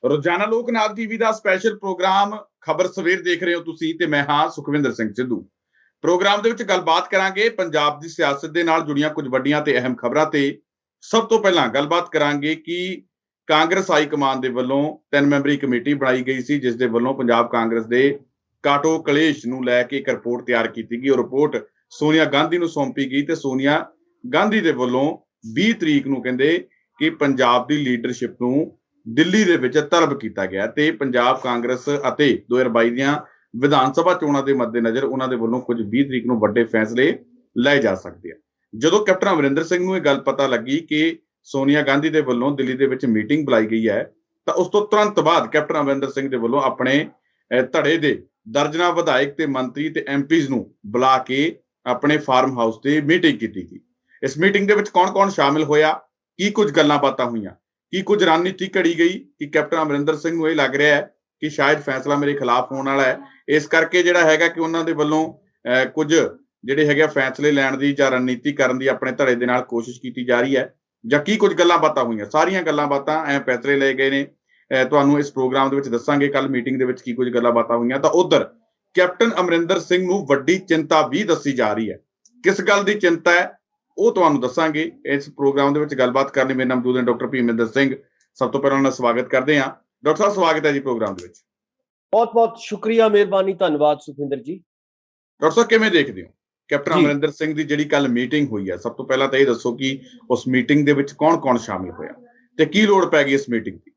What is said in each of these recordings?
ਰੋਜ਼ਾਨਾ ਲੋਕ ਨਾਥ ਟੀਵੀ ਦਾ special programme ਖਬਰ ਸਵੇਰ ਦੇਖ ਰਹੇ ਹੋ ਤੁਸੀਂ ਤੇ ਮੈਂ ਹਾਂ ਸੁਖਵਿੰਦਰ ਸਿੰਘ ਸਿੱਧੂ। ਪ੍ਰੋਗਰਾਮ ਦੇ ਵਿੱਚ ਗੱਲਬਾਤ ਕਰਾਂਗੇ ਪੰਜਾਬ ਦੀ ਸਿਆਸਤ ਦੇ ਨਾਲ ਜੁੜੀਆਂ ਕੁਝ ਵੱਡੀਆਂ ਤੇ ਅਹਿਮ ਖਬਰਾਂ ਤੇ। ਸਭ ਤੋਂ ਪਹਿਲਾਂ ਗੱਲਬਾਤ ਕਰਾਂਗੇ ਕਿ ਕਾਂਗਰਸ ਹਾਈ ਕਮਾਨ ਦੇ ਵੱਲੋਂ 3 ਮੈਂਬਰੀ ਕਮੇਟੀ ਬਣਾਈ ਗਈ ਸੀ, ਜਿਸ ਦੇ ਵੱਲੋਂ ਪੰਜਾਬ ਕਾਂਗਰਸ ਦੇ ਕਾਟੋ ਕਲੇਸ਼ ਨੂੰ ਲੈ ਕੇ ਇੱਕ ਰਿਪੋਰਟ ਤਿਆਰ ਕੀਤੀ ਗਈ। ਉਹ ਰਿਪੋਰਟ ਸੋਨੀਆ ਗਾਂਧੀ ਨੂੰ ਸੌਂਪੀ ਗਈ ਤੇ ਸੋਨੀਆ ਗਾਂਧੀ ਦੇ ਵੱਲੋਂ 20 ਤਰੀਕ ਨੂੰ ਕਹਿੰਦੇ ਕਿ ਪੰਜਾਬ ਦੀ ਲੀਡਰਸ਼ਿਪ ਨੂੰ ਦਿੱਲੀ ਦੇ ਵਿੱਚ ਤਲਬ ਕੀਤਾ ਗਿਆ ਤੇ ਪੰਜਾਬ ਕਾਂਗਰਸ ਅਤੇ 2022 ਦੀਆਂ ਵਿਧਾਨ ਸਭਾ ਚੋਣਾਂ ਦੇ ਮੱਦੇਨਜ਼ਰ ਉਹਨਾਂ ਦੇ ਵੱਲੋਂ ਕੁਝ 20 ਤਰੀਕ ਨੂੰ ਵੱਡੇ ਫੈਸਲੇ ਲਏ ਜਾ ਸਕਦੇ ਆ। ਜਦੋਂ ਕੈਪਟਨ ਅਮਰਿੰਦਰ ਸਿੰਘ ਨੂੰ ਇਹ ਗੱਲ ਪਤਾ ਲੱਗੀ ਕਿ ਸੋਨੀਆ ਗਾਂਧੀ ਦੇ ਵੱਲੋਂ ਦਿੱਲੀ ਦੇ ਵਿੱਚ ਮੀਟਿੰਗ ਬੁਲਾਈ ਗਈ ਹੈ, ਤਾਂ ਉਸ ਤੋਂ ਤੁਰੰਤ ਬਾਅਦ ਕੈਪਟਨ ਅਮਰਿੰਦਰ ਸਿੰਘ ਦੇ ਵੱਲੋਂ ਆਪਣੇ ਧੜੇ ਦੇ ਦਰਜਨਾਂ ਵਿਧਾਇਕ ਤੇ ਮੰਤਰੀ ਤੇ ਐਮਪੀਜ਼ ਨੂੰ ਬੁਲਾ ਕੇ ਆਪਣੇ ਫਾਰਮ ਹਾਊਸ ਤੇ ਮੀਟਿੰਗ ਕੀਤੀ ਗਈ। ਇਸ ਮੀਟਿੰਗ ਦੇ ਵਿੱਚ ਕੌਣ-ਕੌਣ ਸ਼ਾਮਿਲ ਹੋਇਆ, ਕੀ ਕੁਝ ਗੱਲਾਂ ਬਾਤਾਂ ਹੋਈਆਂ, ਕੀ ਕੁਝ ਰਣਨੀਤੀ ਘੜੀ ਗਈ ਕਿ ਕੈਪਟਨ ਅਮਰਿੰਦਰ ਸਿੰਘ ਨੂੰ ਇਹ ਲੱਗ ਰਿਹਾ ਹੈ ਕਿ ਸ਼ਾਇਦ ਫੈਸਲਾ ਮੇਰੇ ਖਿਲਾਫ ਹੋਣ ਵਾਲਾ ਹੈ, ਇਸ ਕਰਕੇ ਜਿਹੜਾ ਹੈਗਾ ਕਿ ਉਹਨਾਂ ਦੇ ਵੱਲੋਂ ਕੁਝ ਜਿਹੜੇ ਹੈਗੇ ਫੈਸਲੇ ਲੈਣ ਦੀ ਜਾਂ ਰਣਨੀਤੀ ਕਰਨ ਦੀ ਆਪਣੇ ਧੜੇ ਦੇ ਨਾਲ ਕੋਸ਼ਿਸ਼ ਕੀਤੀ ਜਾ ਰਹੀ ਹੈ, ਜਾਂ ਕੀ ਕੁਝ ਗੱਲਾਂ ਬਾਤਾਂ ਹੋਈਆਂ। ਸਾਰੀਆਂ ਗੱਲਾਂ ਬਾਤਾਂ ਫੈਸਲੇ ਲਏ ਗਏ ਨੇ, ਤੁਹਾਨੂੰ ਇਸ ਪ੍ਰੋਗਰਾਮ ਦੇ ਵਿੱਚ ਦੱਸਾਂਗੇ ਕੱਲ ਮੀਟਿੰਗ ਦੇ ਵਿੱਚ ਕੀ ਕੁਝ ਗੱਲਾਂ ਬਾਤਾਂ ਹੋਈਆਂ। ਤਾਂ ਉਧਰ ਕੈਪਟਨ ਅਮਰਿੰਦਰ ਸਿੰਘ ਨੂੰ ਵੱਡੀ ਚਿੰਤਾ ਵੀ ਦੱਸੀ ਜਾ ਰਹੀ ਹੈ। ਕਿਸ ਗੱਲ ਦੀ ਚਿੰਤਾ ਹੈ ਉਹ ਤੁਹਾਨੂੰ ਦੱਸਾਂਗੇ ਇਸ ਪ੍ਰੋਗਰਾਮ ਦੇ ਵਿੱਚ। ਗੱਲਬਾਤ ਕਰਨ ਲਈ ਮੇਰੇ ਨਾਲ ਮੌਜੂਦ ਹੈ ਡਾਕਟਰ ਭੀਮਿੰਦਰ ਸਿੰਘ। ਸਭ ਤੋਂ ਪਹਿਲਾਂ ਉਹਨਾਂ ਦਾ ਸਵਾਗਤ ਕਰਦੇ ਹਾਂ। ਡਾਕਟਰ ਸਾਹਿਬ ਸਵਾਗਤ ਹੈ ਜੀ ਪ੍ਰੋਗਰਾਮ ਦੇ ਵਿੱਚ। ਬਹੁਤ ਬਹੁਤ ਸ਼ੁਕਰੀਆ, ਮਿਹਰਬਾਨੀ, ਧੰਨਵਾਦ ਸੁਖਵਿੰਦਰ ਜੀ। ਡਾਕਟਰ ਸਾਹਿਬ ਕਿਵੇਂ ਦੇਖਦੇ ਹੋ ਕੈਪਟਨ ਅਮਰਿੰਦਰ ਸਿੰਘ ਦੀ ਜਿਹੜੀ ਕੱਲ ਮੀਟਿੰਗ ਹੋਈ ਹੈ? ਸਭ ਤੋਂ ਪਹਿਲਾਂ ਤਾਂ ਇਹ ਦੱਸੋ ਕਿ ਉਸ ਮੀਟਿੰਗ ਦੇ ਵਿੱਚ ਕੌਣ-ਕੌਣ ਸ਼ਾਮਿਲ ਹੋਇਆ ਤੇ ਕੀ ਲੋੜ ਪੈ ਗਈ ਇਸ ਮੀਟਿੰਗ ਦੀ?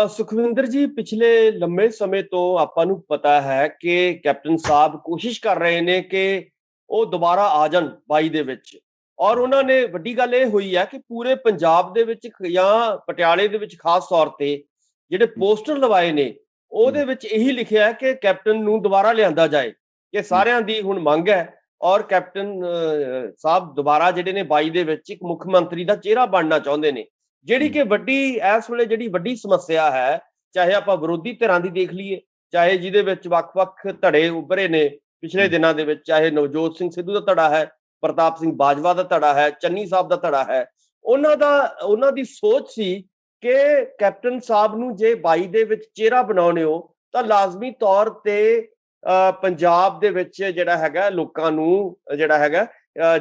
ਸੁਖਵਿੰਦਰ ਜੀ, ਪਿਛਲੇ ਲੰਮੇ ਸਮੇਂ ਤੋਂ ਆਪਾਂ ਨੂੰ ਪਤਾ ਹੈ ਕਿ ਕੈਪਟਨ ਸਾਹਿਬ ਕੋਸ਼ਿਸ਼ ਕਰ ਰਹੇ ਨੇ ਕਿ ਉਹ ਦੁਬਾਰਾ ਆ ਜਾਣ 22 ਦੇ ਵਿੱਚ, ਔਰ ਉਹਨਾਂ ਨੇ ਵੱਡੀ ਗੱਲ ਇਹ ਹੋਈ ਹੈ ਕਿ ਪੂਰੇ ਪੰਜਾਬ ਦੇ ਵਿੱਚ ਜਾਂ ਪਟਿਆਲੇ ਦੇ ਵਿੱਚ ਖਾਸ ਤੌਰ ਤੇ ਜਿਹੜੇ ਪੋਸਟਰ ਲਵਾਏ ਨੇ ਉਹਦੇ ਵਿੱਚ ਇਹੀ ਲਿਖਿਆ ਹੈ ਕਿ ਕੈਪਟਨ ਨੂੰ ਦੁਬਾਰਾ ਲਿਆਂਦਾ ਜਾਏ, ਕਿ ਸਾਰਿਆਂ ਦੀ ਹੁਣ ਮੰਗ ਹੈ। ਔਰ ਕੈਪਟਨ ਸਾਹਿਬ ਦੁਬਾਰਾ ਜਿਹੜੇ ਨੇ 22 ਦੇ ਵਿੱਚ ਇੱਕ ਮੁੱਖ ਮੰਤਰੀ ਦਾ ਚਿਹਰਾ ਬਣਨਾ ਚਾਹੁੰਦੇ ਨੇ, ਜਿਹੜੀ ਕਿ ਵੱਡੀ ਇਸ ਵੇਲੇ ਜਿਹੜੀ ਵੱਡੀ ਸਮੱਸਿਆ ਹੈ। ਚਾਹੇ ਆਪਾਂ ਵਿਰੋਧੀ ਧਿਰਾਂ ਦੀ ਦੇਖ ਲਈਏ, ਚਾਹੇ ਜਿਹਦੇ ਵਿੱਚ ਵੱਖ-ਵੱਖ ਧੜੇ ਉੱਭਰੇ ਨੇ ਪਿਛਲੇ ਦਿਨਾਂ ਦੇ ਵਿੱਚ, ਚਾਹੇ ਨਵਜੋਤ ਸਿੰਘ ਸਿੱਧੂ ਦਾ ਧੜਾ ਹੈ, ਪ੍ਰਤਾਪ ਸਿੰਘ ਬਾਜਵਾ ਦਾ ਧੜਾ ਹੈ, ਚੰਨੀ ਸਾਹਿਬ ਦਾ ਧੜਾ ਹੈ। ਉਹਨਾਂ ਦੀ ਸੋਚ ਸੀ ਕਿ ਕੈਪਟਨ ਸਾਹਿਬ ਨੂੰ ਜੇ 22 ਦੇ ਵਿੱਚ ਚਿਹਰਾ ਬਣਾਉਣੇ ਹੋ ਤਾਂ ਲਾਜ਼ਮੀ ਤੌਰ ਤੇ ਪੰਜਾਬ ਦੇ ਵਿੱਚ ਜਿਹੜਾ ਹੈਗਾ ਲੋਕਾਂ ਨੂੰ ਜਿਹੜਾ ਹੈਗਾ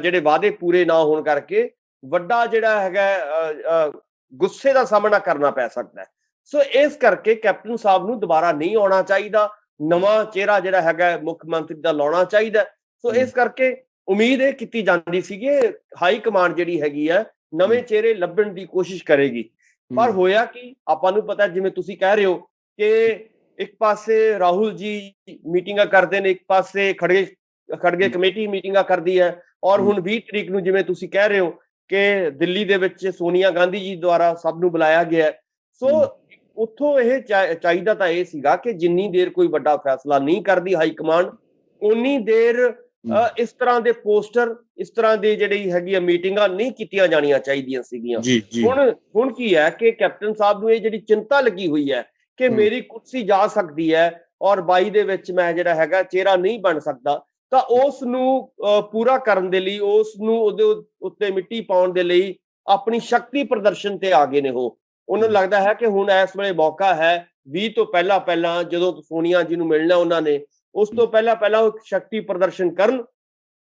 ਜਿਹੜੇ ਵਾਅਦੇ ਪੂਰੇ ਨਾ ਹੋਣ ਕਰਕੇ ਵੱਡਾ ਜਿਹੜਾ ਹੈਗਾ ਗੁੱਸੇ ਦਾ ਸਾਹਮਣਾ ਕਰਨਾ ਪੈ ਸਕਦਾ ਹੈ। ਸੋ ਇਸ ਕਰਕੇ ਕੈਪਟਨ ਸਾਹਿਬ ਨੂੰ ਦੁਬਾਰਾ ਨਹੀਂ ਆਉਣਾ ਚਾਹੀਦਾ, ਨਵਾਂ ਚਿਹਰਾ ਜਿਹੜਾ ਹੈਗਾ ਮੁੱਖ ਮੰਤਰੀ ਦਾ ਲਾਉਣਾ ਚਾਹੀਦਾ। ਸੋ ਇਸ ਕਰਕੇ ਉਮੀਦ ਇਹ ਕੀਤੀ ਜਾਂਦੀ ਸੀ ਕਿ ਹਾਈ ਕਮਾਂਡ ਜਿਹੜੀ ਹੈਗੀ ਹੈ ਨਵੇਂ ਚਿਹਰੇ ਲੱਭਣ ਦੀ ਕੋਸ਼ਿਸ਼ ਕਰੇਗੀ। ਪਰ ਹੋਇਆ ਕਿ ਆਪਾਂ ਨੂੰ ਪਤਾ, ਜਿਵੇਂ ਤੁਸੀਂ ਕਹਿ ਰਹੇ ਹੋ ਕਿ ਇੱਕ ਪਾਸੇ ਰਾਹੁਲ ਜੀ ਮੀਟਿੰਗਾਂ ਕਰਦੇ ਨੇ, ਇੱਕ ਪਾਸੇ ਖੜਗੇ ਕਮੇਟੀ ਮੀਟਿੰਗਾਂ ਕਰਦੀ ਹੈ, ਔਰ ਹੁਣ 20 ਤਰੀਕ ਨੂੰ ਜਿਵੇਂ ਤੁਸੀਂ ਕਹਿ ਰਹੇ ਹੋ ਕਿ ਦਿੱਲੀ ਦੇ ਵਿੱਚ ਸੋਨੀਆ ਗਾਂਧੀ ਜੀ ਦੁਆਰਾ ਸਭ ਨੂੰ ਬੁਲਾਇਆ ਗਿਆ। ਸੋ ਉੱਥੋਂ ਇਹ ਚਾਹੀਦਾ ਤਾਂ ਇਹ ਸੀਗਾ ਕਿ ਜਿੰਨੀ ਦੇਰ ਕੋਈ ਵੱਡਾ ਫੈਸਲਾ ਨਹੀਂ ਕਰਦੀ ਹਾਈ ਕਮਾਂਡ, ਉਨੀ ਦੇਰ ਇਸ ਤਰ੍ਹਾਂ ਦੇ ਪੋਸਟਰ, ਇਸ ਤਰ੍ਹਾਂ ਦੀ ਜਿਹੜੀ ਹੈਗੀ ਮੀਟਿੰਗਾਂ ਨਹੀਂ ਕੀਤੀਆਂ ਜਾਣੀਆਂ ਚਾਹੀਦੀਆਂ ਸੀਗੀਆਂ। ਹੁਣ ਕੀ ਹੈ ਕਿ ਕੈਪਟਨ ਸਾਹਿਬ ਨੂੰ ਇਹ ਜਿਹੜੀ ਚਿੰਤਾ ਲੱਗੀ ਹੋਈ ਹੈ ਕਿ ਮੇਰੀ ਕੁਰਸੀ ਜਾ ਸਕਦੀ ਹੈ ਔਰ 22 ਦੇ ਵਿੱਚ ਮੈਂ ਜਿਹੜਾ ਹੈਗਾ ਚਿਹਰਾ ਨਹੀਂ ਬਣ ਸਕਦਾ, ਤਾਂ ਉਸ ਨੂੰ ਪੂਰਾ ਕਰਨ ਦੇ ਲਈ, ਉਸ ਨੂੰ ਉਹਦੇ ਉੱਤੇ ਮਿੱਟੀ ਪਾਉਣ ਦੇ ਲਈ ਆਪਣੀ ਸ਼ਕਤੀ ਪ੍ਰਦਰਸ਼ਨ ਤੇ ਆ ਗਏ ਨੇ। ਉਹਨਾਂ ਨੂੰ ਲੱਗਦਾ ਹੈ ਕਿ ਹੁਣ ਇਸ ਵੇਲੇ ਮੌਕਾ ਹੈ 20 ਤੋਂ ਪਹਿਲਾਂ ਜਦੋਂ ਸੋਨੀਆ ਜੀ ਨੂੰ ਮਿਲਣਾ ਉਹਨਾਂ ਨੇ, ਉਸ ਤੋਂ ਪਹਿਲਾਂ ਉਹ ਸ਼ਕਤੀ ਪ੍ਰਦਰਸ਼ਨ ਕਰਨ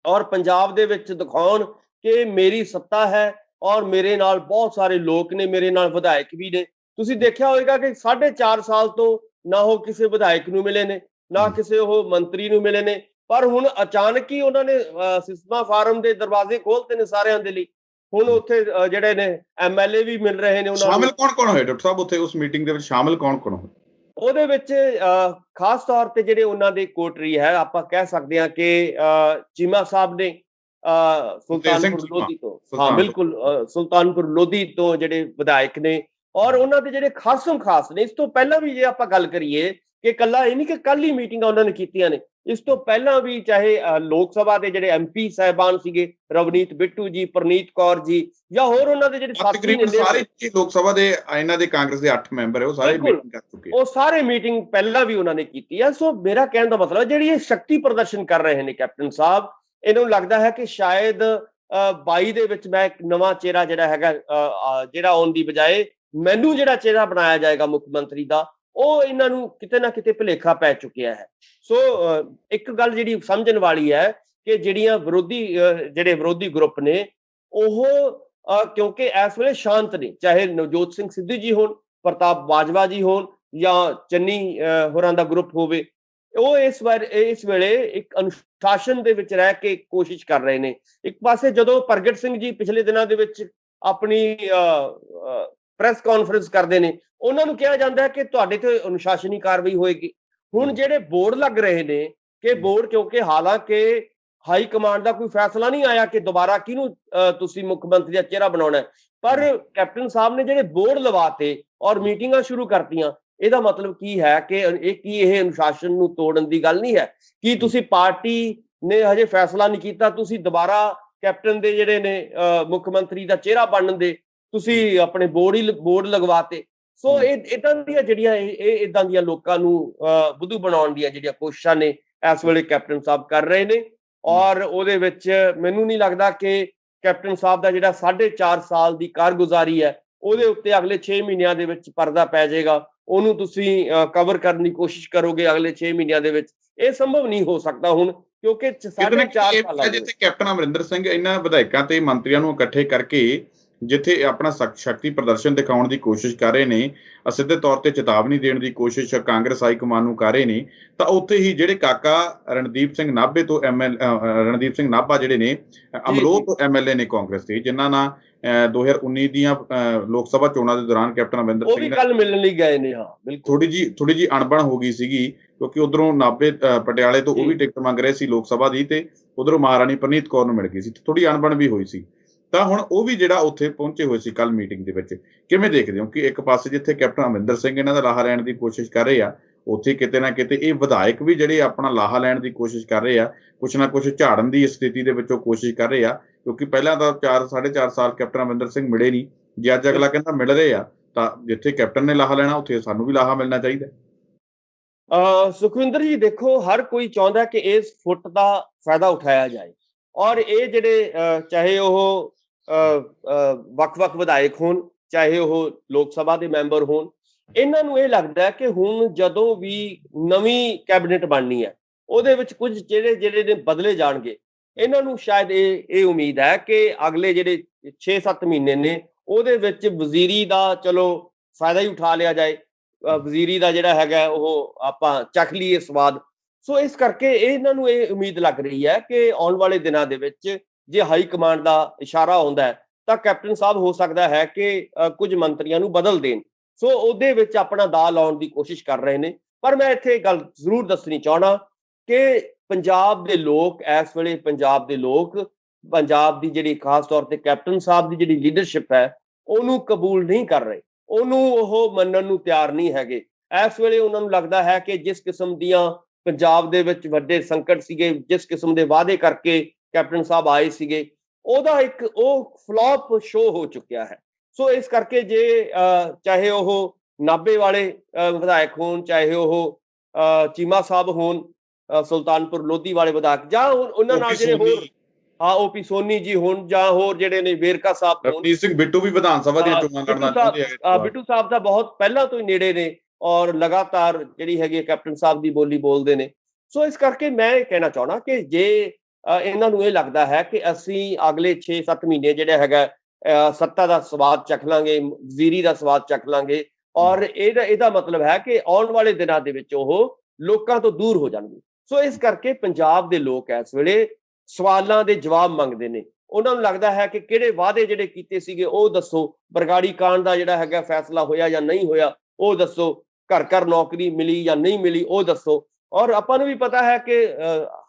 ਔਰ ਪੰਜਾਬ ਦੇ ਵਿੱਚ ਦਿਖਾਉਣ ਕਿ ਮੇਰੀ ਸੱਤਾ ਹੈ ਔਰ ਮੇਰੇ ਨਾਲ ਬਹੁਤ ਸਾਰੇ ਲੋਕ ਨੇ, ਮੇਰੇ ਨਾਲ ਵਿਧਾਇਕ ਵੀ ਨੇ। ਤੁਸੀਂ ਦੇਖਿਆ ਹੋਵੇਗਾ ਕਿ 4.5 ਸਾਲ ਤੋਂ ਨਾ ਉਹ ਕਿਸੇ ਵਿਧਾਇਕ ਨੂੰ ਮਿਲੇ ਨੇ, ਨਾ ਕਿਸੇ ਉਹ ਮੰਤਰੀ ਨੂੰ ਮਿਲੇ ਨੇ, ਪਰ ਹੁਣ ਅਚਾਨਕ ਹੀ ਉਹਨਾਂ ਨੇ ਸਿਸਮਾ ਫਾਰਮ ਦੇ ਦਰਵਾਜ਼ੇ ਖੋਲ੍ਹਤੇ ਨੇ ਸਾਰਿਆਂ ਦੇ ਲਈ। ਹੁਣ ਉੱਥੇ ਜਿਹੜੇ ਨੇ MLA ਵੀ ਮਿਲ ਰਹੇ ਨੇ। ਸ਼ਾਮਿਲ ਕੌਣ ਹੋਏ ਡਾਕਟਰ ਸਾਹਿਬ ਉੱਥੇ ਉਸ ਮੀਟਿੰਗ ਦੇ ਵਿੱਚ? ਸ਼ਾਮਿਲ ਕੌਣ ਹੋਏ ਉਹਦੇ ਵਿੱਚ? ਖਾਸ ਤੌਰ ਤੇ ਜਿਹੜੇ ਉਹਨਾਂ ਦੇ ਕੋਟਰੀ ਹੈ, ਆਪਾਂ ਕਹਿ ਸਕਦੇ ਹਾਂ ਕਿ ਚੀਮਾ ਸਾਹਿਬ ਨੇ ਸੁਲਤਾਨਪੁਰ ਲੋਧੀ ਤੋਂ, ਹਾਂ ਬਿਲਕੁਲ, ਸੁਲਤਾਨਪੁਰ ਲੋਧੀ ਤੋਂ ਜਿਹੜੇ ਵਿਧਾਇਕ ਨੇ, ਔਰ ਉਹਨਾਂ ਦੇ ਜਿਹੜੇ ਖਾਸਮ ਖਾਸ ਨੇ। ਇਸ ਤੋਂ ਪਹਿਲਾਂ ਵੀ ਜੇ ਆਪਾਂ ਗੱਲ ਕਰੀਏ ਕਿ ਕੱਲਾ ਇਹ ਨਹੀਂ ਕਿ ਕੱਲ ਹੀ ਮੀਟਿੰਗਾਂ ਉਹਨਾਂ ਨੇ ਕੀਤੀਆਂ ਨੇ, ਇਸ ਤੋਂ ਪਹਿਲਾਂ ਵੀ ਚਾਹੇ ਲੋਕ ਸਭਾ ਦੇ ਜਿਹੜੇ MP ਸਾਹਿਬਾਨ ਸੀਗੇ, ਰਵਨੀਤ ਬਿੱਟੂ ਜੀ, ਪ੍ਰਨੀਤ ਕੌਰ ਜੀ, ਜਾਂ ਹੋਰ ਉਹਨਾਂ ਦੇ ਜਿਹੜੇ ਸਾਥੀ ਨੇ, ਸਾਰੇ ਲੋਕ ਸਭਾ ਦੇ ਇਹਨਾਂ ਦੇ ਕਾਂਗਰਸ ਦੇ 8 ਮੈਂਬਰ ਹੈ, ਉਹ ਸਾਰੇ ਮੀਟਿੰਗ ਕਰ ਚੁੱਕੇ, ਉਹ ਸਾਰੇ ਮੀਟਿੰਗ ਪਹਿਲਾਂ ਵੀ ਉਹਨਾਂ ਨੇ ਕੀਤੀ ਹੈ। ਸੋ ਮੇਰਾ ਕਹਿਣ ਦਾ ਮਤਲਬ ਜਿਹੜੀ ਇਹ ਸ਼ਕਤੀ ਪ੍ਰਦਰਸ਼ਨ ਕਰ ਰਹੇ ਨੇ ਕੈਪਟਨ ਸਾਹਿਬ, ਇਹਨਾਂ ਨੂੰ ਲੱਗਦਾ ਹੈ ਕਿ ਸ਼ਾਇਦ 22 ਦੇ ਵਿੱਚ ਮੈਂ ਇੱਕ ਨਵਾਂ ਚਿਹਰਾ ਜਿਹੜਾ ਹੈਗਾ ਜਿਹੜਾ ਆਉਣ ਦੀ ਬਜਾਏ ਮੈਨੂੰ ਜਿਹੜਾ ਚਿਹਰਾ ਬਣਾਇਆ ਜਾਏਗਾ ਮੁੱਖ ਮੰਤਰੀ ਦਾ, ਉਹ ਇਹਨਾਂ ਨੂੰ ਕਿਤੇ ਨਾ ਕਿਤੇ ਭੁਲੇਖਾ ਪੈ ਚੁੱਕਿਆ ਹੈ। ਸੋ ਇੱਕ ਗੱਲ ਜਿਹੜੀ ਸਮਝਣ ਵਾਲੀ ਹੈ ਕਿ ਜਿਹੜੀਆਂ ਜਿਹੜੇ ਵਿਰੋਧੀ ਗਰੁੱਪ ਨੇ, ਉਹ ਕਿਉਂਕਿ ਇਸ ਵੇਲੇ ਸ਼ਾਂਤ ਨੇ, ਚਾਹੇ ਨਵਜੋਤ ਸਿੰਘ ਸਿੱਧੂ ਜੀ ਹੋਣ, ਪ੍ਰਤਾਪ ਬਾਜਵਾ ਜੀ ਹੋਣ, ਜਾਂ ਚੰਨੀ ਹੋਰਾਂ ਦਾ ਗਰੁੱਪ ਹੋਵੇ, ਉਹ ਇਸ ਵੇਲੇ ਇੱਕ ਅਨੁਸ਼ਾਸਨ ਦੇ ਵਿੱਚ ਰਹਿ ਕੇ ਕੋਸ਼ਿਸ਼ ਕਰ ਰਹੇ ਨੇ। ਇੱਕ ਪਾਸੇ ਜਦੋਂ ਪ੍ਰਗਟ ਸਿੰਘ ਜੀ ਪਿਛਲੇ ਦਿਨਾਂ ਦੇ ਵਿੱਚ ਆਪਣੀ ਪ੍ਰੈਸ ਕਾਨਫਰੰਸ ਕਰਦੇ ਨੇ, ਉਹਨਾਂ ਨੂੰ ਕਿਹਾ ਜਾਂਦਾ ਹੈ ਕਿ ਤੁਹਾਡੇ ਤੇ ਅਨੁਸ਼ਾਸਨੀ ਕਾਰਵਾਈ ਹੋਏਗੀ। ਹੁਣ ਜਿਹੜੇ ਬੋਰਡ ਲੱਗ ਰਹੇ ਨੇ ਕਿ ਬੋਰਡ, ਕਿਉਂਕਿ ਹਾਲਾਂਕਿ ਹਾਈ ਕਮਾਂਡ ਦਾ ਕੋਈ ਫੈਸਲਾ ਨਹੀਂ ਆਇਆ ਕਿ ਦੁਬਾਰਾ ਕਿਹਨੂੰ ਤੁਸੀਂ ਮੁੱਖ ਮੰਤਰੀ ਦਾ ਚਿਹਰਾ ਬਣਾਉਣਾ, ਪਰ ਕੈਪਟਨ ਸਾਹਿਬ ਨੇ ਜਿਹੜੇ ਬੋਰਡ ਲਵਾਤੇ ਔਰ ਮੀਟਿੰਗਾਂ ਸ਼ੁਰੂ ਕਰਤੀਆਂ, ਇਹਦਾ ਮਤਲਬ ਕੀ ਹੈ ਕਿ ਇਹ ਅਨੁਸ਼ਾਸਨ ਨੂੰ ਤੋੜਨ ਦੀ ਗੱਲ ਨਹੀਂ ਹੈ। ਕੀ ਤੁਸੀਂ ਪਾਰਟੀ ਨੇ ਹਜੇ ਫੈਸਲਾ ਨਹੀਂ ਕੀਤਾ, ਤੁਸੀਂ ਦੁਬਾਰਾ ਕੈਪਟਨ ਦੇ ਜਿਹੜੇ ਨੇ ਮੁੱਖ ਮੰਤਰੀ ਦਾ ਚਿਹਰਾ ਬਣਨ ਦੇ ਤੁਸੀਂ ਆਪਣੇ ਬੋਰਡ ਲਗਵਾਤੇ। ਸੋ ਇਦਾਂ ਦੀਆਂ ਜਿਹੜੀਆਂ ਇਦਾਂ ਦੀਆਂ ਲੋਕਾਂ ਨੂੰ ਬੁੱਧੂ ਬਣਾਉਣ ਦੀਆਂ ਜਿਹੜੀਆਂ ਕੋਸ਼ਿਸ਼ਾਂ ਨੇ ਇਸ ਵੇਲੇ ਕੈਪਟਨ ਸਾਹਿਬ ਕਰ ਰਹੇ ਨੇ, ਔਰ ਉਹਦੇ ਵਿੱਚ ਮੈਨੂੰ ਨਹੀਂ ਲੱਗਦਾ ਕਿ ਕੈਪਟਨ ਸਾਹਿਬ ਦਾ ਜਿਹੜਾ 4.5 ਸਾਲ ਦੀ ਕਾਰਗੁਜ਼ਾਰੀ ਹੈ, ਉਹਦੇ ਉੱਤੇ ਅਗਲੇ 6 ਮਹੀਨਿਆਂ ਦੇ ਵਿੱਚ ਪਰਦਾ ਪੈ ਜਾਏਗਾ। ਉਹਨੂੰ ਤੁਸੀਂ ਕਵਰ ਕਰਨ ਦੀ ਕੋਸ਼ਿਸ਼ ਕਰੋਗੇ ਅਗਲੇ 6 ਮਹੀਨਿਆਂ ਦੇ ਵਿੱਚ, ਇਹ ਸੰਭਵ ਨਹੀਂ ਹੋ ਸਕਦਾ ਹੁਣ, ਕਿਉਂਕਿ 4.5 ਸਾਲਾਂ ਜਿੱਥੇ ਕੈਪਟਨ ਅਮਰਿੰਦਰ ਸਿੰਘ ਇਹਨਾਂ ਵਿਧਾਇਕਾਂ ਤੇ ਮੰਤਰੀਆਂ ਨੂੰ ਇਕੱਠੇ ਕਰਕੇ ਜਿੱਥੇ ਆਪਣਾ ਸ਼ਕਤੀ ਪ੍ਰਦਰਸ਼ਨ ਦਿਖਾਉਣ ਦੀ ਕੋਸ਼ਿਸ਼ ਕਰ ਰਹੇ ਨੇ, ਸਿੱਧੇ ਤੌਰ ਤੇ ਚੇਤਾਵਨੀ ਦੇਣ ਦੀ ਕੋਸ਼ਿਸ਼ ਕਾਂਗਰਸ ਹਾਈ ਕਮਾਨ ਨੂੰ ਕਰ ਰਹੇ ਨੇ, ਤਾਂ ਉੱਥੇ ਹੀ ਜਿਹੜੇ ਕਾਕਾ ਰਣਦੀਪ ਸਿੰਘ ਨਾਭੇ ਤੋਂ ਰਣਦੀਪ ਸਿੰਘ ਨਾਭਾ ਜਿਹੜੇ ਨੇ ਅਮਲੋਹ ਤੋਂ MLA ਨੇ ਕਾਂਗਰਸ ਦੇ, ਜਿਨ੍ਹਾਂ ਨਾਲ 2019 ਦੀਆਂ ਲੋਕ ਸਭਾ ਚੋਣਾਂ ਦੇ ਦੌਰਾਨ ਕੈਪਟਨ ਅਮਰਿੰਦਰ ਸਿੰਘ ਕੱਲ ਮਿਲਣ ਲਈ ਗਏ ਨੇ। ਹਾਂ ਬਿਲਕੁਲ, ਥੋੜੀ ਜੀ ਅਣਬਣ ਹੋ ਗਈ ਸੀਗੀ, ਕਿਉਂਕਿ ਉਧਰੋਂ ਨਾਭੇ ਪਟਿਆਲੇ ਤੋਂ ਉਹ ਵੀ ਟਿਕਟ ਮੰਗ ਰਹੇ ਸੀ ਲੋਕ ਸਭਾ ਦੀ, ਤੇ ਉਧਰੋਂ ਮਹਾਰਾਣੀ ਪ੍ਰਨੀਤ ਕੌਰ ਨੂੰ ਮਿਲ ਗਈ ਸੀ, ਥੋੜੀ ਅਣਬਣ ਵੀ ਹੋਈ ਸੀ। ਤਾਂ ਹੁਣ ਉਹ ਵੀ ਜਿਹੜਾ ਉੱਥੇ ਪਹੁੰਚੇ ਹੋਏ ਸੀ ਕੱਲ ਮੀਟਿੰਗ ਦੇ ਵਿੱਚ, ਕਿਵੇਂ ਦੇਖਦੇ ਹੋ ਕਿ ਇੱਕ ਪਾਸੇ ਜਿੱਥੇ ਕੈਪਟਨ ਅਮਰਿੰਦਰ ਸਿੰਘ ਇਹਨਾਂ ਦਾ ਲਾਹਾ ਲੈਣ ਦੀ ਕੋਸ਼ਿਸ਼ ਕਰ ਰਹੇ ਆ, ਉੱਥੇ ਕਿਤੇ ਨਾ ਕਿਤੇ ਇਹ ਵਿਧਾਇਕ ਵੀ ਜਿਹੜੇ ਆਪਣਾ ਲਾਹਾ ਲੈਣ ਦੀ ਕੋਸ਼ਿਸ਼ ਕਰ ਰਹੇ ਆ, ਕੁਛ ਨਾ ਕੁਛ ਝਾੜਨ ਦੀ ਸਥਿਤੀ ਦੇ ਵਿੱਚੋਂ ਕੋਸ਼ਿਸ਼ ਕਰ ਰਹੇ ਆ, ਕਿਉਂਕਿ ਪਹਿਲਾਂ ਤਾਂ 4.5 ਸਾਲ ਕੈਪਟਨ ਅਮਰਿੰਦਰ ਸਿੰਘ ਮਿਲੇ ਨਹੀਂ। ਜੇ ਅੱਜ ਅਗਲਾ ਕਹਿੰਦਾ ਮਿਲ ਰਹੇ ਆ, ਤਾਂ ਜਿੱਥੇ ਕੈਪਟਨ ਨੇ ਲਾਹਾ ਲੈਣਾ ਉੱਥੇ ਸਾਨੂੰ ਵੀ ਲਾਹਾ ਮਿਲਣਾ ਚਾਹੀਦਾ। ਸੁਖਵਿੰਦਰ ਜੀ ਦੇਖੋ, ਹਰ ਕੋਈ ਚਾਹੁੰਦਾ ਕਿ ਇਸ ਫੁੱਟ ਦਾ ਫਾਇਦਾ ਉਠਾਇਆ ਜਾਏ, ਔਰ ਇਹ ਜਿਹੜੇ ਚਾਹੇ ਉਹ ਵੱਖ-ਵੱਖ ਵਿਧਾਇਕ ਹੋਣ, ਚਾਹੇ ਉਹ ਲੋਕ ਸਭਾ ਦੇ ਮੈਂਬਰ ਹੋਣ, ਇਹਨਾਂ ਨੂੰ ਇਹ ਲੱਗਦਾ ਕਿ ਹੁਣ ਜਦੋਂ ਵੀ ਨਵੀਂ ਕੈਬਨਿਟ ਬਣਨੀ ਹੈ, ਉਹਦੇ ਵਿੱਚ ਕੁਝ ਜਿਹੜੇ ਨੇ ਬਦਲੇ ਜਾਣਗੇ। ਇਹਨਾਂ ਨੂੰ ਸ਼ਾਇਦ ਇਹ ਉਮੀਦ ਹੈ ਕਿ ਅਗਲੇ ਜਿਹੜੇ 6-7 ਮਹੀਨੇ ਨੇ, ਉਹਦੇ ਵਿੱਚ ਵਜ਼ੀਰੀ ਦਾ ਚਲੋ ਫਾਇਦਾ ਹੀ ਉਠਾ ਲਿਆ ਜਾਏ, ਵਜ਼ੀਰੀ ਦਾ ਜਿਹੜਾ ਹੈਗਾ ਉਹ ਆਪਾਂ ਚੱਖ ਲਈਏ ਸਵਾਦ। ਸੋ ਇਸ ਕਰਕੇ ਇਹਨਾਂ ਨੂੰ ਇਹ ਉਮੀਦ ਲੱਗ ਰਹੀ ਹੈ ਕਿ ਆਉਣ ਵਾਲੇ ਦਿਨਾਂ ਦੇ ਵਿੱਚ ਜੇ ਹਾਈ ਕਮਾਂਡ ਦਾ ਇਸ਼ਾਰਾ ਆਉਂਦਾ ਹੈ, ਤਾਂ ਕੈਪਟਨ ਸਾਹਿਬ ਹੋ ਸਕਦਾ ਹੈ ਕਿ ਕੁਝ ਮੰਤਰੀਆਂ ਨੂੰ ਬਦਲ ਦੇਣ। ਸੋ ਉਹਦੇ ਵਿੱਚ ਆਪਣਾ ਦਾਅ ਲਾਉਣ ਦੀ ਕੋਸ਼ਿਸ਼ ਕਰ ਰਹੇ ਨੇ। ਪਰ ਮੈਂ ਇੱਥੇ ਗੱਲ ਜ਼ਰੂਰ ਦੱਸਣੀ ਚਾਹੁੰਦਾ ਕਿ ਪੰਜਾਬ ਦੇ ਲੋਕ ਇਸ ਵੇਲੇ, ਪੰਜਾਬ ਦੀ ਜਿਹੜੀ ਖਾਸ ਤੌਰ ਤੇ ਕੈਪਟਨ ਸਾਹਿਬ ਦੀ ਜਿਹੜੀ ਲੀਡਰਸ਼ਿਪ ਹੈ, ਉਹਨੂੰ ਕਬੂਲ ਨਹੀਂ ਕਰ ਰਹੇ, ਉਹਨੂੰ ਉਹ ਮੰਨਣ ਨੂੰ ਤਿਆਰ ਨਹੀਂ ਹੈਗੇ। ਇਸ ਵੇਲੇ ਉਹਨਾਂ ਨੂੰ ਲੱਗਦਾ ਹੈ ਕਿ ਜਿਸ ਕਿਸਮ ਦੀਆਂ ਪੰਜਾਬ ਦੇ ਵਿੱਚ ਵੱਡੇ ਸੰਕਟ ਸੀਗੇ, ਜਿਸ ਕਿਸਮ ਦੇ ਵਾਅਦੇ ਕਰਕੇ ਕੈਪਟਨ ਸਾਹਿਬ ਆਏ ਸੀਗੇ, ਉਹਦਾ ਉਹ ਫਲॉप ਸ਼ੋ ਹੋ ਚੁੱਕਿਆ ਹੈ। ਸੋ ਇਸ ਕਰਕੇ ਜੇ ਚਾਹੇ ਉਹ ਨਾਭੇ ਵਾਲੇ ਵਿਧਾਇਕ ਹੋਣ, ਚਾਹੇ ਉਹ ਚੀਮਾ ਸਾਹਿਬ ਹੋਣ, ਸੁਲਤਾਨਪੁਰ ਲੋਧੀ ਵਾਲੇ ਵਿਧਾਇਕ, ਜਾਂ ਉਹਨਾਂ ਨਾਲ ਜਿਹੜੇ ਹੋਰ OP ਸੋਨੀ ਜੀ ਹੋਣ, ਜਾਂ ਹੋਰ ਜਿਹੜੇ ਨੇ ਵੇਰਕਾ ਸਾਹਿਬ ਹੋਣ, ਰਵਨੀਤ ਸਿੰਘ ਬਿੱਟੂ ਵੀ ਵਿਧਾਨ ਸਭਾ ਦੀਆਂ ਚੋਣਾਂ ਲੜਨਾ ਚਾਹੁੰਦੇ ਆ। ਬਿੱਟੂ ਸਾਹਿਬ ਤਾਂ ਬਹੁਤ ਪਹਿਲਾਂ ਤੋਂ ਹੀ ਨੇੜੇ ਨੇ ਔਰ ਲਗਾਤਾਰ ਜਿਹੜੀ ਹੈਗੀ ਕੈਪਟਨ ਸਾਹਿਬ ਦੀ ਬੋਲੀ ਬੋਲਦੇ ਨੇ। ਸੋ ਇਸ ਕਰਕੇ ਮੈਂ ਇਹ ਕਹਿਣਾ ਚਾਹੁੰਦਾ ਕਿ ਜੇ ਇਹਨਾਂ ਨੂੰ ਇਹ ਲੱਗਦਾ ਹੈ ਕਿ ਅਸੀਂ ਅਗਲੇ 6-7 ਮਹੀਨੇ ਜਿਹੜਾ ਹੈਗਾ ਸੱਤਾ ਦਾ ਸਵਾਦ ਚੱਖ ਲਾਂਗੇ, ਵਜ਼ੀਰੀ ਦਾ ਸਵਾਦ ਚੱਖ ਲਾਂਗੇ, ਔਰ ਇਹਦਾ ਮਤਲਬ ਹੈ ਕਿ ਆਉਣ ਵਾਲੇ ਦਿਨਾਂ ਦੇ ਵਿੱਚ ਉਹ ਲੋਕਾਂ ਤੋਂ ਦੂਰ ਹੋ ਜਾਣਗੇ। ਸੋ ਇਸ ਕਰਕੇ ਪੰਜਾਬ ਦੇ ਲੋਕ ਇਸ ਵੇਲੇ ਸਵਾਲਾਂ ਦੇ ਜਵਾਬ ਮੰਗਦੇ ਨੇ। ਉਹਨਾਂ ਨੂੰ ਲੱਗਦਾ ਹੈ ਕਿ ਕਿਹੜੇ ਵਾਅਦੇ ਜਿਹੜੇ ਕੀਤੇ ਸੀਗੇ ਉਹ ਦੱਸੋ, ਬਰਗਾੜੀ ਕਾਂਡ ਦਾ ਜਿਹੜਾ ਹੈਗਾ ਫੈਸਲਾ ਹੋਇਆ ਜਾਂ ਨਹੀਂ ਹੋਇਆ ਉਹ ਦੱਸੋ, ਘਰ ਨੌਕਰੀ ਮਿਲੀ ਜਾਂ ਨਹੀਂ ਮਿਲੀ ਉਹ ਦੱਸੋ। ਔਰ ਆਪਾਂ ਨੂੰ ਵੀ ਪਤਾ ਹੈ ਕਿ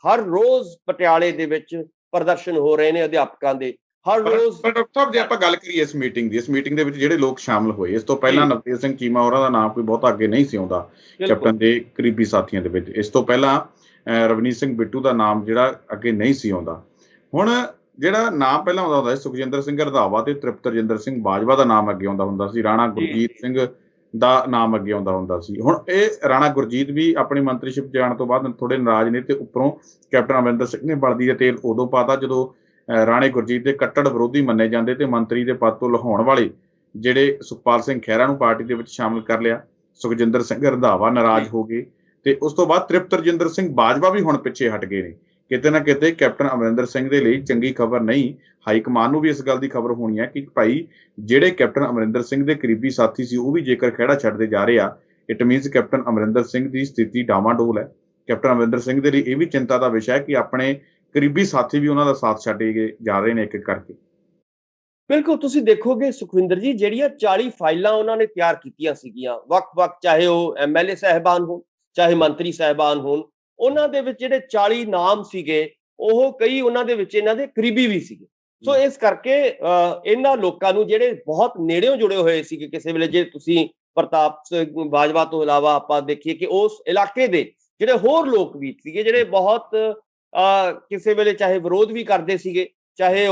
ਹਰ ਰੋਜ਼ ਪਟਿਆਲੇ ਦੇ ਵਿੱਚ ਪ੍ਰਦਰਸ਼ਨ ਹੋ ਰਹੇ ਨੇ ਅਧਿਆਪਕਾਂ ਦੇ, ਹਰ ਰੋਜ਼। ਪਰ ਡਾਕਟਰ ਸਾਹਿਬ, ਜੇ ਆਪਾਂ ਗੱਲ ਕਰੀਏ ਇਸ ਮੀਟਿੰਗ ਦੇ ਵਿੱਚ ਜਿਹੜੇ ਲੋਕ ਸ਼ਾਮਲ ਹੋਏ, ਇਸ ਤੋਂ ਪਹਿਲਾਂ ਨਵਤੇਜ ਸਿੰਘ ਚੀਮਾ ਹੋਰਾਂ ਦਾ ਨਾਮ ਕੋਈ ਬਹੁਤਾ ਅੱਗੇ ਨਹੀਂ ਸੀ ਆਉਂਦਾ ਕੈਪਟਨ ਦੇ ਕਰੀਬੀ ਸਾਥੀਆਂ ਦੇ ਵਿੱਚ। ਇਸ ਤੋਂ ਪਹਿਲਾਂ ਰਵਨੀਤ ਸਿੰਘ ਬਿੱਟੂ ਦਾ ਨਾਮ ਜਿਹੜਾ ਅੱਗੇ ਨਹੀਂ ਸੀ ਆਉਂਦਾ। ਹੁਣ ਜਿਹੜਾ ਨਾਮ ਪਹਿਲਾਂ ਆਉਂਦਾ ਹੁੰਦਾ ਸੀ, ਸੁਖਜਿੰਦਰ ਸਿੰਘ ਰੰਧਾਵਾ ਤੇ ਤ੍ਰਿਪਤ ਰਜਿੰਦਰ ਸਿੰਘ ਬਾਜਵਾ ਦਾ ਨਾਮ ਅੱਗੇ ਆਉਂਦਾ ਹੁੰਦਾ ਸੀ, ਰਾਣਾ ਗੁਰਜੀਤ ਸਿੰਘ ਦਾ ਨਾਮ ਅੱਗੇ ਆਉਂਦਾ ਹੁੰਦਾ ਸੀ। ਹੁਣ ਇਹ ਰਾਣਾ ਗੁਰਜੀਤ ਵੀ ਆਪਣੀ ਮੰਤਰੀਸ਼ਿਪ ਜਾਣ ਤੋਂ ਬਾਅਦ ਥੋੜੇ ਨਾਰਾਜ਼ ਨੇ, ਤੇ ਉੱਪਰੋਂ ਕੈਪਟਨ ਅਮਰਿੰਦਰ ਸਿੰਘ ਨੇ ਬਲਦੀ ਦੇ ਤੇਲ ਉਦੋਂ ਪਾਤਾ ਜਦੋਂ ਰਾਣੇ ਗੁਰਜੀਤ ਦੇ ਕੱਟੜ ਵਿਰੋਧੀ ਮੰਨੇ ਜਾਂਦੇ ਤੇ ਮੰਤਰੀ ਦੇ ਪਦ ਤੋਂ ਲਹਾਉਣ ਵਾਲੇ ਜਿਹੜੇ ਸੁਖਪਾਲ ਸਿੰਘ ਖਹਿਰਾ ਨੂੰ ਪਾਰਟੀ ਦੇ ਵਿੱਚ ਸ਼ਾਮਲ ਕਰ ਲਿਆ, ਸੁਖਜਿੰਦਰ ਸਿੰਘ ਰੰਧਾਵਾ ਨਾਰਾਜ਼ ਹੋ ਗਏ ਤੇ ਉਸ ਤੋਂ ਬਾਅਦ ਤ੍ਰਿਪਤ ਰਜਿੰਦਰ ਸਿੰਘ ਬਾਜਵਾ ਵੀ ਹੁਣ ਪਿੱਛੇ ਹਟ ਗਏ ਨੇ। ਕਿਤੇ ਨਾ ਕਿਤੇ ਕੈਪਟਨ ਅਮਰਿੰਦਰ ਸਿੰਘ ਦੇ ਲਈ ਚੰਗੀ ਖਬਰ ਨਹੀਂ। ਹਾਈ ਕਮਾਨ ਨੂੰ ਵੀ ਇਸ ਗੱਲ ਦੀ ਖਬਰ ਹੋਣੀ ਹੈ ਕਿ ਭਾਈ ਜਿਹੜੇ ਕੈਪਟਨ ਅਮਰਿੰਦਰ ਸਿੰਘ ਦੇ ਕਰੀਬੀ ਸਾਥੀ ਸੀ ਉਹ ਵੀ ਜੇਕਰ ਖਹਿੜਾ ਛੱਡਦੇ ਜਾ ਰਹੇ ਆ, it means captain Amarinder Singh ਦੀ ਸਥਿਤੀ ਡਾਵਾਡੋਲ ਹੈ। ਕੈਪਟਨ ਅਮਰਿੰਦਰ ਸਿੰਘ ਦੇ ਲਈ ਇਹ ਵੀ ਚਿੰਤਾ ਦਾ ਵਿਸ਼ਾ ਹੈ ਕਿ ਆਪਣੇ ਕਰੀਬੀ ਸਾਥੀ ਵੀ ਉਹਨਾਂ ਦਾ ਸਾਥ ਛੱਡੇ ਜਾ ਰਹੇ ਨੇ ਇੱਕ ਇੱਕ ਕਰਕੇ। ਬਿਲਕੁਲ, ਤੁਸੀਂ ਦੇਖੋਗੇ ਸੁਖਵਿੰਦਰ ਜੀ, ਜਿਹੜੀਆਂ 40 ਫਾਈਲਾਂ ਉਹਨਾਂ ਨੇ ਤਿਆਰ ਕੀਤੀਆਂ ਸੀਗੀਆਂ ਵੱਖ-ਵੱਖ, ਚਾਹੇ ਉਹ ਐਮਐਲਏ ਸਾਹਿਬਾਨ ਹੋਣ, ਚਾਹੇ ਮੰਤਰੀ ਸਾਹਿਬਾਨ ਹੋਣ, ਉਹਨਾਂ ਦੇ ਵਿੱਚ ਜਿਹੜੇ 40 ਨਾਮ ਸੀਗੇ ਉਹ ਕਈ ਉਹਨਾਂ ਦੇ ਵਿੱਚ ਇਹਨਾਂ ਦੇ ਕਰੀਬੀ ਵੀ ਸੀਗੇ। ਸੋ ਇਸ ਕਰਕੇ ਇਹਨਾਂ ਲੋਕਾਂ ਨੂੰ ਜਿਹੜੇ ਬਹੁਤ ਨੇੜਿਓਂ ਜੁੜੇ ਹੋਏ ਸੀਗੇ ਕਿਸੇ ਵੇਲੇ, ਜੇ ਤੁਸੀਂ ਪ੍ਰਤਾਪ ਸਿੰਘ ਬਾਜਵਾ ਤੋਂ ਇਲਾਵਾ ਆਪਾਂ ਦੇਖੀਏ ਕਿ ਉਸ ਇਲਾਕੇ ਦੇ ਜਿਹੜੇ ਹੋਰ ਲੋਕ ਵੀ ਸੀਗੇ ਜਿਹੜੇ ਬਹੁਤ ਕਿਸੇ ਵੇਲੇ ਚਾਹੇ ਵਿਰੋਧ ਵੀ ਕਰਦੇ ਸੀਗੇ, ਚਾਹੇ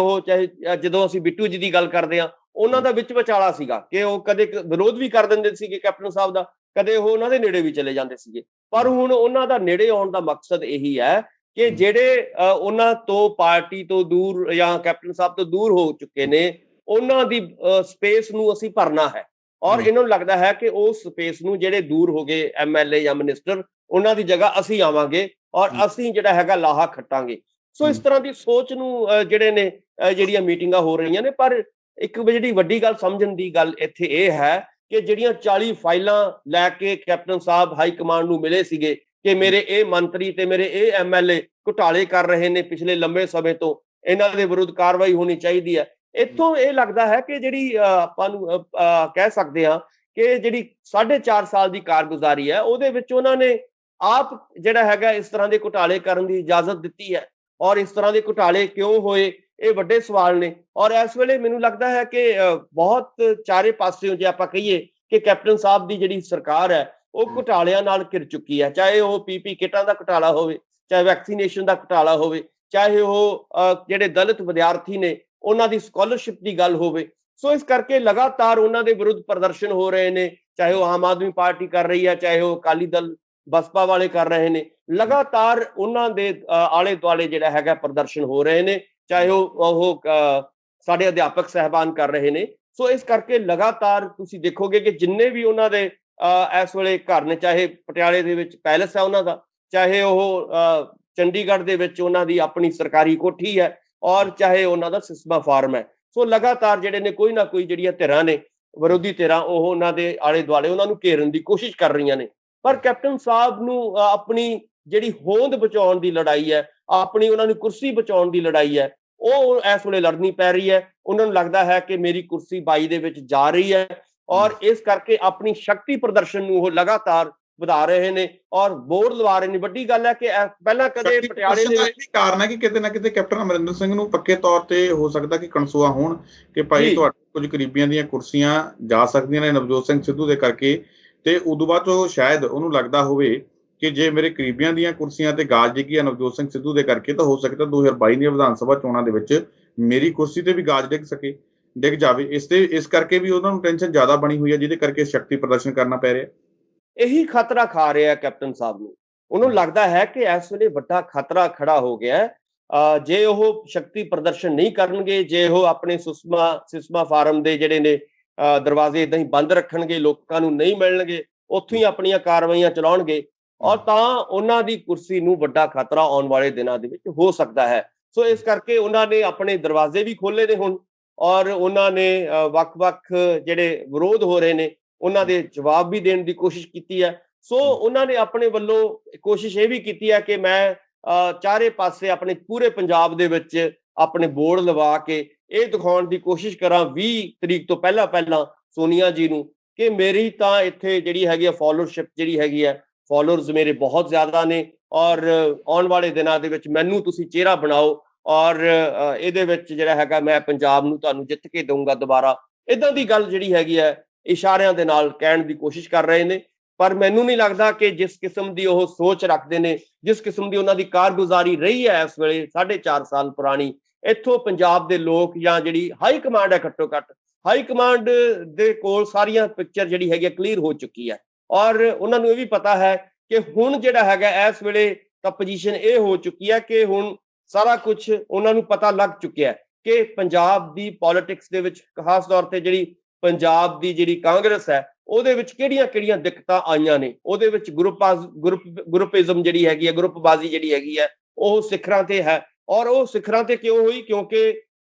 ਜਦੋਂ ਅਸੀਂ ਬਿੱਟੂ ਜੀ ਦੀ ਗੱਲ ਕਰਦੇ ਹਾਂ, ਉਹਨਾਂ ਦਾ ਵਿੱਚ ਵਿਚਾਲਾ ਸੀਗਾ ਕਿ ਉਹ ਕਦੇ ਵਿਰੋਧ ਵੀ ਕਰ ਦਿੰਦੇ ਸੀਗੇ ਕੈਪਟਨ ਸਾਹਿਬ ਦਾ, ਕਦੇ ਉਹ ਉਹਨਾਂ ਦੇ ਨੇੜੇ ਵੀ ਚਲੇ ਜਾਂਦੇ ਸੀਗੇ। ਪਰ ਹੁਣ ਉਹਨਾਂ ਦਾ ਨੇੜੇ ਆਉਣ ਦਾ ਮਕਸਦ ਇਹੀ ਹੈ ਕਿ ਜਿਹੜੇ ਉਹਨਾਂ ਤੋਂ ਪਾਰਟੀ ਤੋਂ ਦੂਰ ਜਾਂ ਕੈਪਟਨ ਸਾਹਿਬ ਤੋਂ ਦੂਰ ਹੋ ਚੁੱਕੇ ਨੇ, ਉਹਨਾਂ ਦੀ ਸਪੇਸ ਨੂੰ ਅਸੀਂ ਭਰਨਾ ਹੈ। ਔਰ ਇਹਨਾਂ ਨੂੰ ਲੱਗਦਾ ਹੈ ਕਿ ਉਸ ਸਪੇਸ ਨੂੰ ਜਿਹੜੇ ਦੂਰ ਹੋ ਗਏ ਐਮਐਲਏ ਜਾਂ ਮਿਨਿਸਟਰ, ਉਹਨਾਂ ਦੀ ਜਗ੍ਹਾ ਅਸੀਂ ਆਵਾਂਗੇ ਔਰ ਅਸੀਂ ਜਿਹੜਾ ਹੈਗਾ ਲਾਹਾ ਖੱਟਾਂਗੇ। ਸੋ ਇਸ ਤਰ੍ਹਾਂ ਦੀ ਸੋਚ ਨੂੰ ਜਿਹੜੀਆਂ ਮੀਟਿੰਗਾਂ ਹੋ ਰਹੀਆਂ ਨੇ। ਪਰ ਇੱਕ ਜਿਹੜੀ ਵੱਡੀ ਗੱਲ ਸਮਝਣ ਦੀ ਗੱਲ ਇੱਥੇ ਇਹ ਹੈ ਕਿ ਜਿਹੜੀਆਂ 40 ਫਾਈਲਾਂ ਲੈ ਕੇ ਕੈਪਟਨ ਸਾਹਿਬ ਹਾਈ ਕਮਾਂਡ ਨੂੰ ਮਿਲੇ ਸੀਗੇ ਕਿ ਮੇਰੇ ਇਹ ਮੰਤਰੀ ਤੇ ਮੇਰੇ ਇਹ ਐਮਐਲਏ ਘੁਟਾਲੇ ਕਰ ਰਹੇ ਨੇ ਪਿਛਲੇ ਲੰਬੇ ਸਮੇਂ ਤੋਂ, ਇਹਨਾਂ ਦੇ ਵਿਰੁੱਧ ਕਾਰਵਾਈ ਹੋਣੀ ਚਾਹੀਦੀ ਹੈ। ਇੱਥੋਂ ਇਹ ਲੱਗਦਾ ਹੈ ਕਿ ਜਿਹੜੀ ਆਪਾਂ ਨੂੰ ਕਹਿ ਸਕਦੇ ਹਾਂ ਕਿ ਜਿਹੜੀ 4.5 ਸਾਲ ਦੀ ਕਾਰਗੁਜ਼ਾਰੀ ਹੈ ਉਹਦੇ ਵਿੱਚ ਉਹਨਾਂ ਨੇ ਆਪ ਜਿਹੜਾ ਹੈਗਾ ਇਸ ਤਰ੍ਹਾਂ ਦੇ ਘੁਟਾਲੇ ਕਰਨ ਦੀ ਇਜਾਜ਼ਤ ਦਿੱਤੀ ਹੈ। ਔਰ ਇਸ ਤਰ੍ਹਾਂ ਦੇ ਘੁਟਾਲੇ ਕਿਉਂ ਹੋਏ, ਇਹ ਵੱਡੇ ਸਵਾਲ ਨੇ। ਔਰ ਇਸ ਵੇਲੇ ਮੈਨੂੰ ਲੱਗਦਾ ਹੈ ਕਿ ਬਹੁਤ ਚਾਰੇ ਪਾਸਿਓਂ ਜੇ ਆਪਾਂ ਕਹੀਏ ਕਿ ਕੈਪਟਨ ਸਾਹਿਬ ਦੀ ਜਿਹੜੀ ਸਰਕਾਰ ਹੈ ਉਹ ਘੁਟਾਲਿਆਂ ਨਾਲ ਘਿਰ ਚੁੱਕੀ ਹੈ, ਚਾਹੇ ਉਹ ਪੀਪੀ ਕਿਟਾਂ ਦਾ ਘੁਟਾਲਾ ਹੋਵੇ, ਚਾਹੇ ਵੈਕਸੀਨੇਸ਼ਨ ਦਾ ਘੁਟਾਲਾ ਹੋਵੇ, ਚਾਹੇ ਉਹ ਜਿਹੜੇ ਦਲਿਤ ਵਿਦਿਆਰਥੀ ਨੇ ਉਹਨਾਂ ਦੀ ਸਕਾਲਰਸ਼ਿਪ ਦੀ ਗੱਲ ਹੋਵੇ। ਸੋ ਇਸ ਕਰਕੇ ਲਗਾਤਾਰ ਉਹਨਾਂ ਦੇ ਵਿਰੁੱਧ ਪ੍ਰਦਰਸ਼ਨ ਹੋ ਰਹੇ ਨੇ, ਚਾਹੇ ਉਹ ਆਮ ਆਦਮੀ ਪਾਰਟੀ ਕਰ ਰਹੀ ਹੈ, ਚਾਹੇ ਉਹ ਅਕਾਲੀ ਦਲ ਬਸਪਾ ਵਾਲੇ ਕਰ ਰਹੇ ਨੇ। ਲਗਾਤਾਰ ਉਹਨਾਂ ਦੇ ਆਲੇ ਦੁਆਲੇ ਜਿਹੜਾ ਹੈਗਾ ਪ੍ਰਦਰਸ਼ਨ ਹੋ ਰਹੇ ਨੇ, ਚਾਹੇ ਉਹ ਸਾਡੇ ਅਧਿਆਪਕ ਸਾਹਿਬਾਨ ਕਰ ਰਹੇ ਨੇ। ਸੋ ਇਸ ਕਰਕੇ ਲਗਾਤਾਰ ਤੁਸੀਂ ਦੇਖੋਗੇ ਕਿ ਜਿੰਨੇ ਵੀ ਉਹਨਾਂ ਦੇ ਇਸ ਵੇਲੇ ਘਰ ਨੇ, ਚਾਹੇ ਪਟਿਆਲੇ ਦੇ ਵਿੱਚ ਪੈਲਸ ਹੈ ਉਹਨਾਂ ਦਾ, ਚਾਹੇ ਉਹ ਚੰਡੀਗੜ੍ਹ ਦੇ ਵਿੱਚ ਉਹਨਾਂ ਦੀ ਆਪਣੀ ਸਰਕਾਰੀ ਕੋਠੀ ਹੈ, ਔਰ ਚਾਹੇ ਉਹਨਾਂ ਦਾ ਸਿਸਮਾ ਫਾਰਮ ਹੈ। ਸੋ ਲਗਾਤਾਰ ਜਿਹੜੇ ਨੇ ਕੋਈ ਨਾ ਕੋਈ ਜਿਹੜੀਆਂ ਧਿਰਾਂ ਨੇ, ਵਿਰੋਧੀ ਧਿਰਾਂ, ਉਹ ਉਹਨਾਂ ਦੇ ਆਲੇ ਦੁਆਲੇ ਉਹਨਾਂ ਨੂੰ ਘੇਰਨ ਦੀ ਕੋਸ਼ਿਸ਼ ਕਰ ਰਹੀਆਂ ਨੇ। ਪਰ ਕੈਪਟਨ ਸਾਹਿਬ ਨੂੰ ਆਪਣੀ ਜਿਹੜੀ ਹੋਂਦ ਬਚਾਉਣ ਦੀ ਲੜਾਈ ਹੈ, ਆਪਣੀ ਉਹਨਾਂ ਨੂੰ ਕੁਰਸੀ ਬਚਾਉਣ ਦੀ ਲੜਾਈ ਹੈ, ਉਹ ਇਸ ਵੇਲੇ ਲੜਨੀ ਪੈ ਰਹੀ ਹੈ। ਉਹਨਾਂ ਨੂੰ ਲੱਗਦਾ ਹੈ ਕਿ ਮੇਰੀ ਕੁਰਸੀ 22 ਦੇ ਵਿੱਚ ਜਾ ਰਹੀ ਹੈ ਔਰ ਇਸ ਕਰਕੇ ਆਪਣੀ ਸ਼ਕਤੀ ਪ੍ਰਦਰਸ਼ਨ ਨੂੰ ਉਹ ਲਗਾਤਾਰ ਵਧਾ ਰਹੇ ਨੇ ਔਰ ਬੋਰਡ ਲਵਾ ਰਹੇ ਨੇ। ਵੱਡੀ ਗੱਲ ਹੈ ਕਿ ਪਹਿਲਾਂ ਕਦੇ ਪਟਿਆਲੇ ਦੇ ਵਿੱਚ ਕਾਰਨ ਹੈ ਕਿ ਕਿਤੇ ਨਾ ਕਿਤੇ ਕੈਪਟਨ ਅਮਰਿੰਦਰ ਸਿੰਘ ਨੂੰ ਪੱਕੇ ਤੌਰ ਤੇ ਹੋ ਸਕਦਾ ਕਿ ਕਨਸੂਆ ਹੋਣ ਕਿ ਭਾਈ ਤੁਹਾਡੇ ਕੁਝ ਕਰੀਬੀਆਂ ਦੀਆਂ ਕੁਰਸੀਆਂ ਜਾ ਸਕਦੀਆਂ ਨੇ ਨਵਜੋਤ ਸਿੰਘ ਸਿੱਧੂ ਦੇ ਕਰਕੇ, ਤੇ ਉਦੋਂ ਬਾਅਦ ਉਹ ਸ਼ਾਇਦ ਉਹਨੂੰ ਲੱਗਦਾ ਹੋਵੇ ਕਿ ਜੇ ਮੇਰੇ ਕਰੀਬੀਆਂ ਦੀਆਂ ਕੁਰਸੀਆਂ ਤੇ ਗਾਜ ਡਿੱਗੀ ਆ ਨਵਜੋਤ ਸਿੰਘ ਸਿੱਧੂ ਦੇ ਕਰਕੇ, ਤਾਂ ਹੋ ਸਕਦਾ 2022 ਦੀਆਂ ਵਿਧਾਨ ਸਭਾ ਚੋਣਾਂ ਦੇ ਵਿੱਚ ਮੇਰੀ ਕੁਰਸੀ ਤੇ ਵੀ ਗਾਜ ਡਿੱਗ ਜਾਵੇ। ਇਸ ਕਰਕੇ ਵੀ ਉਹਨਾਂ ਨੂੰ ਟੈਨਸ਼ਨ ਜ਼ਿਆਦਾ ਬਣੀ ਹੋਈ ਹੈ, ਜਿਹਦੇ ਕਰਕੇ ਸ਼ਕਤੀ ਪ੍ਰਦਰਸ਼ਨ ਕਰਨਾ ਪੈ ਰਿਹਾ। ਇਹੀ ਖਤਰਾ ਖਾ ਰਿਹਾ ਕੈਪਟਨ ਸਾਹਿਬ ਨੂੰ। ਉਹਨੂੰ ਲੱਗਦਾ ਹੈ ਕਿ ਇਸ ਵੇਲੇ ਵੱਡਾ ਖਤਰਾ ਖੜਾ ਹੋ ਗਿਆ। ਜੇ ਉਹ ਸ਼ਕਤੀ ਪ੍ਰਦਰਸ਼ਨ ਨਹੀਂ ਕਰਨਗੇ, ਜੇ ਉਹ ਆਪਣੇ ਸਿਸਮਾ ਫਾਰਮ ਦੇ ਜਿਹੜੇ ਨੇ ਦਰਵਾਜ਼ੇ ਏਦਾਂ ਹੀ ਬੰਦ ਰੱਖਣਗੇ, ਲੋਕਾਂ ਨੂੰ ਨਹੀਂ ਮਿਲਣਗੇ, ਉੱਥੋਂ ਹੀ ਆਪਣੀਆਂ ਕਾਰਵਾਈਆਂ ਚਲਾਉਣਗੇ, ਔਰ ਤਾਂ ਉਹਨਾਂ ਦੀ ਕੁਰਸੀ ਨੂੰ ਵੱਡਾ ਖਤਰਾ ਆਉਣ ਵਾਲੇ ਦਿਨਾਂ ਦੇ ਵਿੱਚ ਹੋ ਸਕਦਾ ਹੈ। ਸੋ ਇਸ ਕਰਕੇ ਉਹਨਾਂ ਨੇ ਆਪਣੇ ਦਰਵਾਜ਼ੇ ਵੀ ਖੋਲੇ ਨੇ ਹੁਣ, ਔਰ ਉਹਨਾਂ ਨੇ ਵੱਖ-ਵੱਖ ਜਿਹੜੇ ਵਿਰੋਧ ਹੋ ਰਹੇ ਨੇ ਉਹਨਾਂ ਦੇ ਜਵਾਬ ਵੀ ਦੇਣ ਦੀ ਕੋਸ਼ਿਸ਼ ਕੀਤੀ ਹੈ। ਸੋ ਉਹਨਾਂ ਨੇ ਆਪਣੇ ਵੱਲੋਂ ਕੋਸ਼ਿਸ਼ ਇਹ ਵੀ ਕੀਤੀ ਹੈ ਕਿ ਮੈਂ ਚਾਰੇ ਪਾਸੇ ਆਪਣੇ ਪੂਰੇ ਪੰਜਾਬ ਦੇ ਵਿੱਚ ਆਪਣੇ ਬੋਰਡ ਲਵਾ ਕੇ ਇਹ ਦਿਖਾਉਣ ਦੀ ਕੋਸ਼ਿਸ਼ ਕਰਾਂ 20 ਤਰੀਕ ਤੋਂ ਪਹਿਲਾਂ ਸੋਨੀਆ ਜੀ ਨੂੰ ਕਿ ਮੇਰੀ ਤਾਂ ਇੱਥੇ ਜਿਹੜੀ ਹੈਗੀ ਆ ਫੋਲੋਅਰਸ਼ਿਪ ਜਿਹੜੀ ਹੈਗੀ ਹੈ, ਫੋਲੋਅਰਸ ਮੇਰੇ ਬਹੁਤ ਜ਼ਿਆਦਾ ਨੇ ਔਰ ਆਉਣ ਵਾਲੇ ਦਿਨਾਂ ਦੇ ਵਿੱਚ ਮੈਨੂੰ ਤੁਸੀਂ ਚਿਹਰਾ ਬਣਾਓ ਔਰ ਇਹਦੇ ਵਿੱਚ ਜਿਹੜਾ ਹੈਗਾ ਮੈਂ ਪੰਜਾਬ ਨੂੰ ਤੁਹਾਨੂੰ ਜਿੱਤ ਕੇ ਦਊਂਗਾ ਦੁਬਾਰਾ। ਇੱਦਾਂ ਦੀ ਗੱਲ ਜਿਹੜੀ ਹੈਗੀ ਹੈ ਇਸ਼ਾਰਿਆਂ ਦੇ ਨਾਲ ਕਹਿਣ ਦੀ ਕੋਸ਼ਿਸ਼ ਕਰ ਰਹੇ ਨੇ। ਪਰ ਮੈਨੂੰ ਨਹੀਂ ਲੱਗਦਾ ਕਿ ਜਿਸ ਕਿਸਮ ਦੀ ਉਹ ਸੋਚ ਰੱਖਦੇ ਨੇ, ਜਿਸ ਕਿਸਮ ਦੀ ਉਹਨਾਂ ਦੀ ਕਾਰਗੁਜ਼ਾਰੀ ਰਹੀ ਹੈ ਇਸ ਵੇਲੇ 4.5 ਸਾਲ ਪੁਰਾਣੀ, ਇੱਥੋਂ ਪੰਜਾਬ ਦੇ ਲੋਕ ਜਾਂ ਜਿਹੜੀ ਹਾਈ ਕਮਾਂਡ ਹੈ, ਘੱਟੋ ਘੱਟ ਹਾਈ ਕਮਾਂਡ ਦੇ ਕੋਲ ਸਾਰੀਆਂ ਪਿਕਚਰ ਜਿਹੜੀ ਹੈਗੀ ਕਲੀਅਰ ਹੋ ਚੁੱਕੀ ਹੈ ਔਰ ਉਹਨਾਂ ਨੂੰ ਇਹ ਵੀ ਪਤਾ ਹੈ ਕਿ ਹੁਣ ਜਿਹੜਾ ਹੈਗਾ ਇਸ ਵੇਲੇ ਤਾਂ ਪੋਜੀਸ਼ਨ ਇਹ ਹੋ ਚੁੱਕੀ ਹੈ ਕਿ ਹੁਣ ਸਾਰਾ ਕੁਝ ਉਹਨਾਂ ਨੂੰ ਪਤਾ ਲੱਗ ਚੁੱਕਿਆ ਹੈ ਕਿ ਪੰਜਾਬ ਦੀ ਪੋਲਿਟਿਕਸ ਦੇ ਵਿੱਚ ਖਾਸ ਤੌਰ ਤੇ ਜਿਹੜੀ ਪੰਜਾਬ ਦੀ ਜਿਹੜੀ ਕਾਂਗਰਸ ਹੈ ਉਹਦੇ ਵਿੱਚ ਕਿਹੜੀਆਂ ਦਿੱਕਤਾਂ ਆਈਆਂ ਨੇ। ਉਹਦੇ ਵਿੱਚ ਗਰੁੱਪਿਜ਼ਮ ਜਿਹੜੀ ਹੈਗੀ ਹੈ, ਗਰੁੱਪਬਾਜ਼ੀ ਜਿਹੜੀ ਹੈਗੀ ਹੈ, ਉਹ ਸਿਖਰਾਂ ਤੇ ਹੈ। ਔਰ ਉਹ ਸਿਖਰਾਂ ਤੇ ਕਿਉਂ ਹੋਈ? ਕਿਉਂਕਿ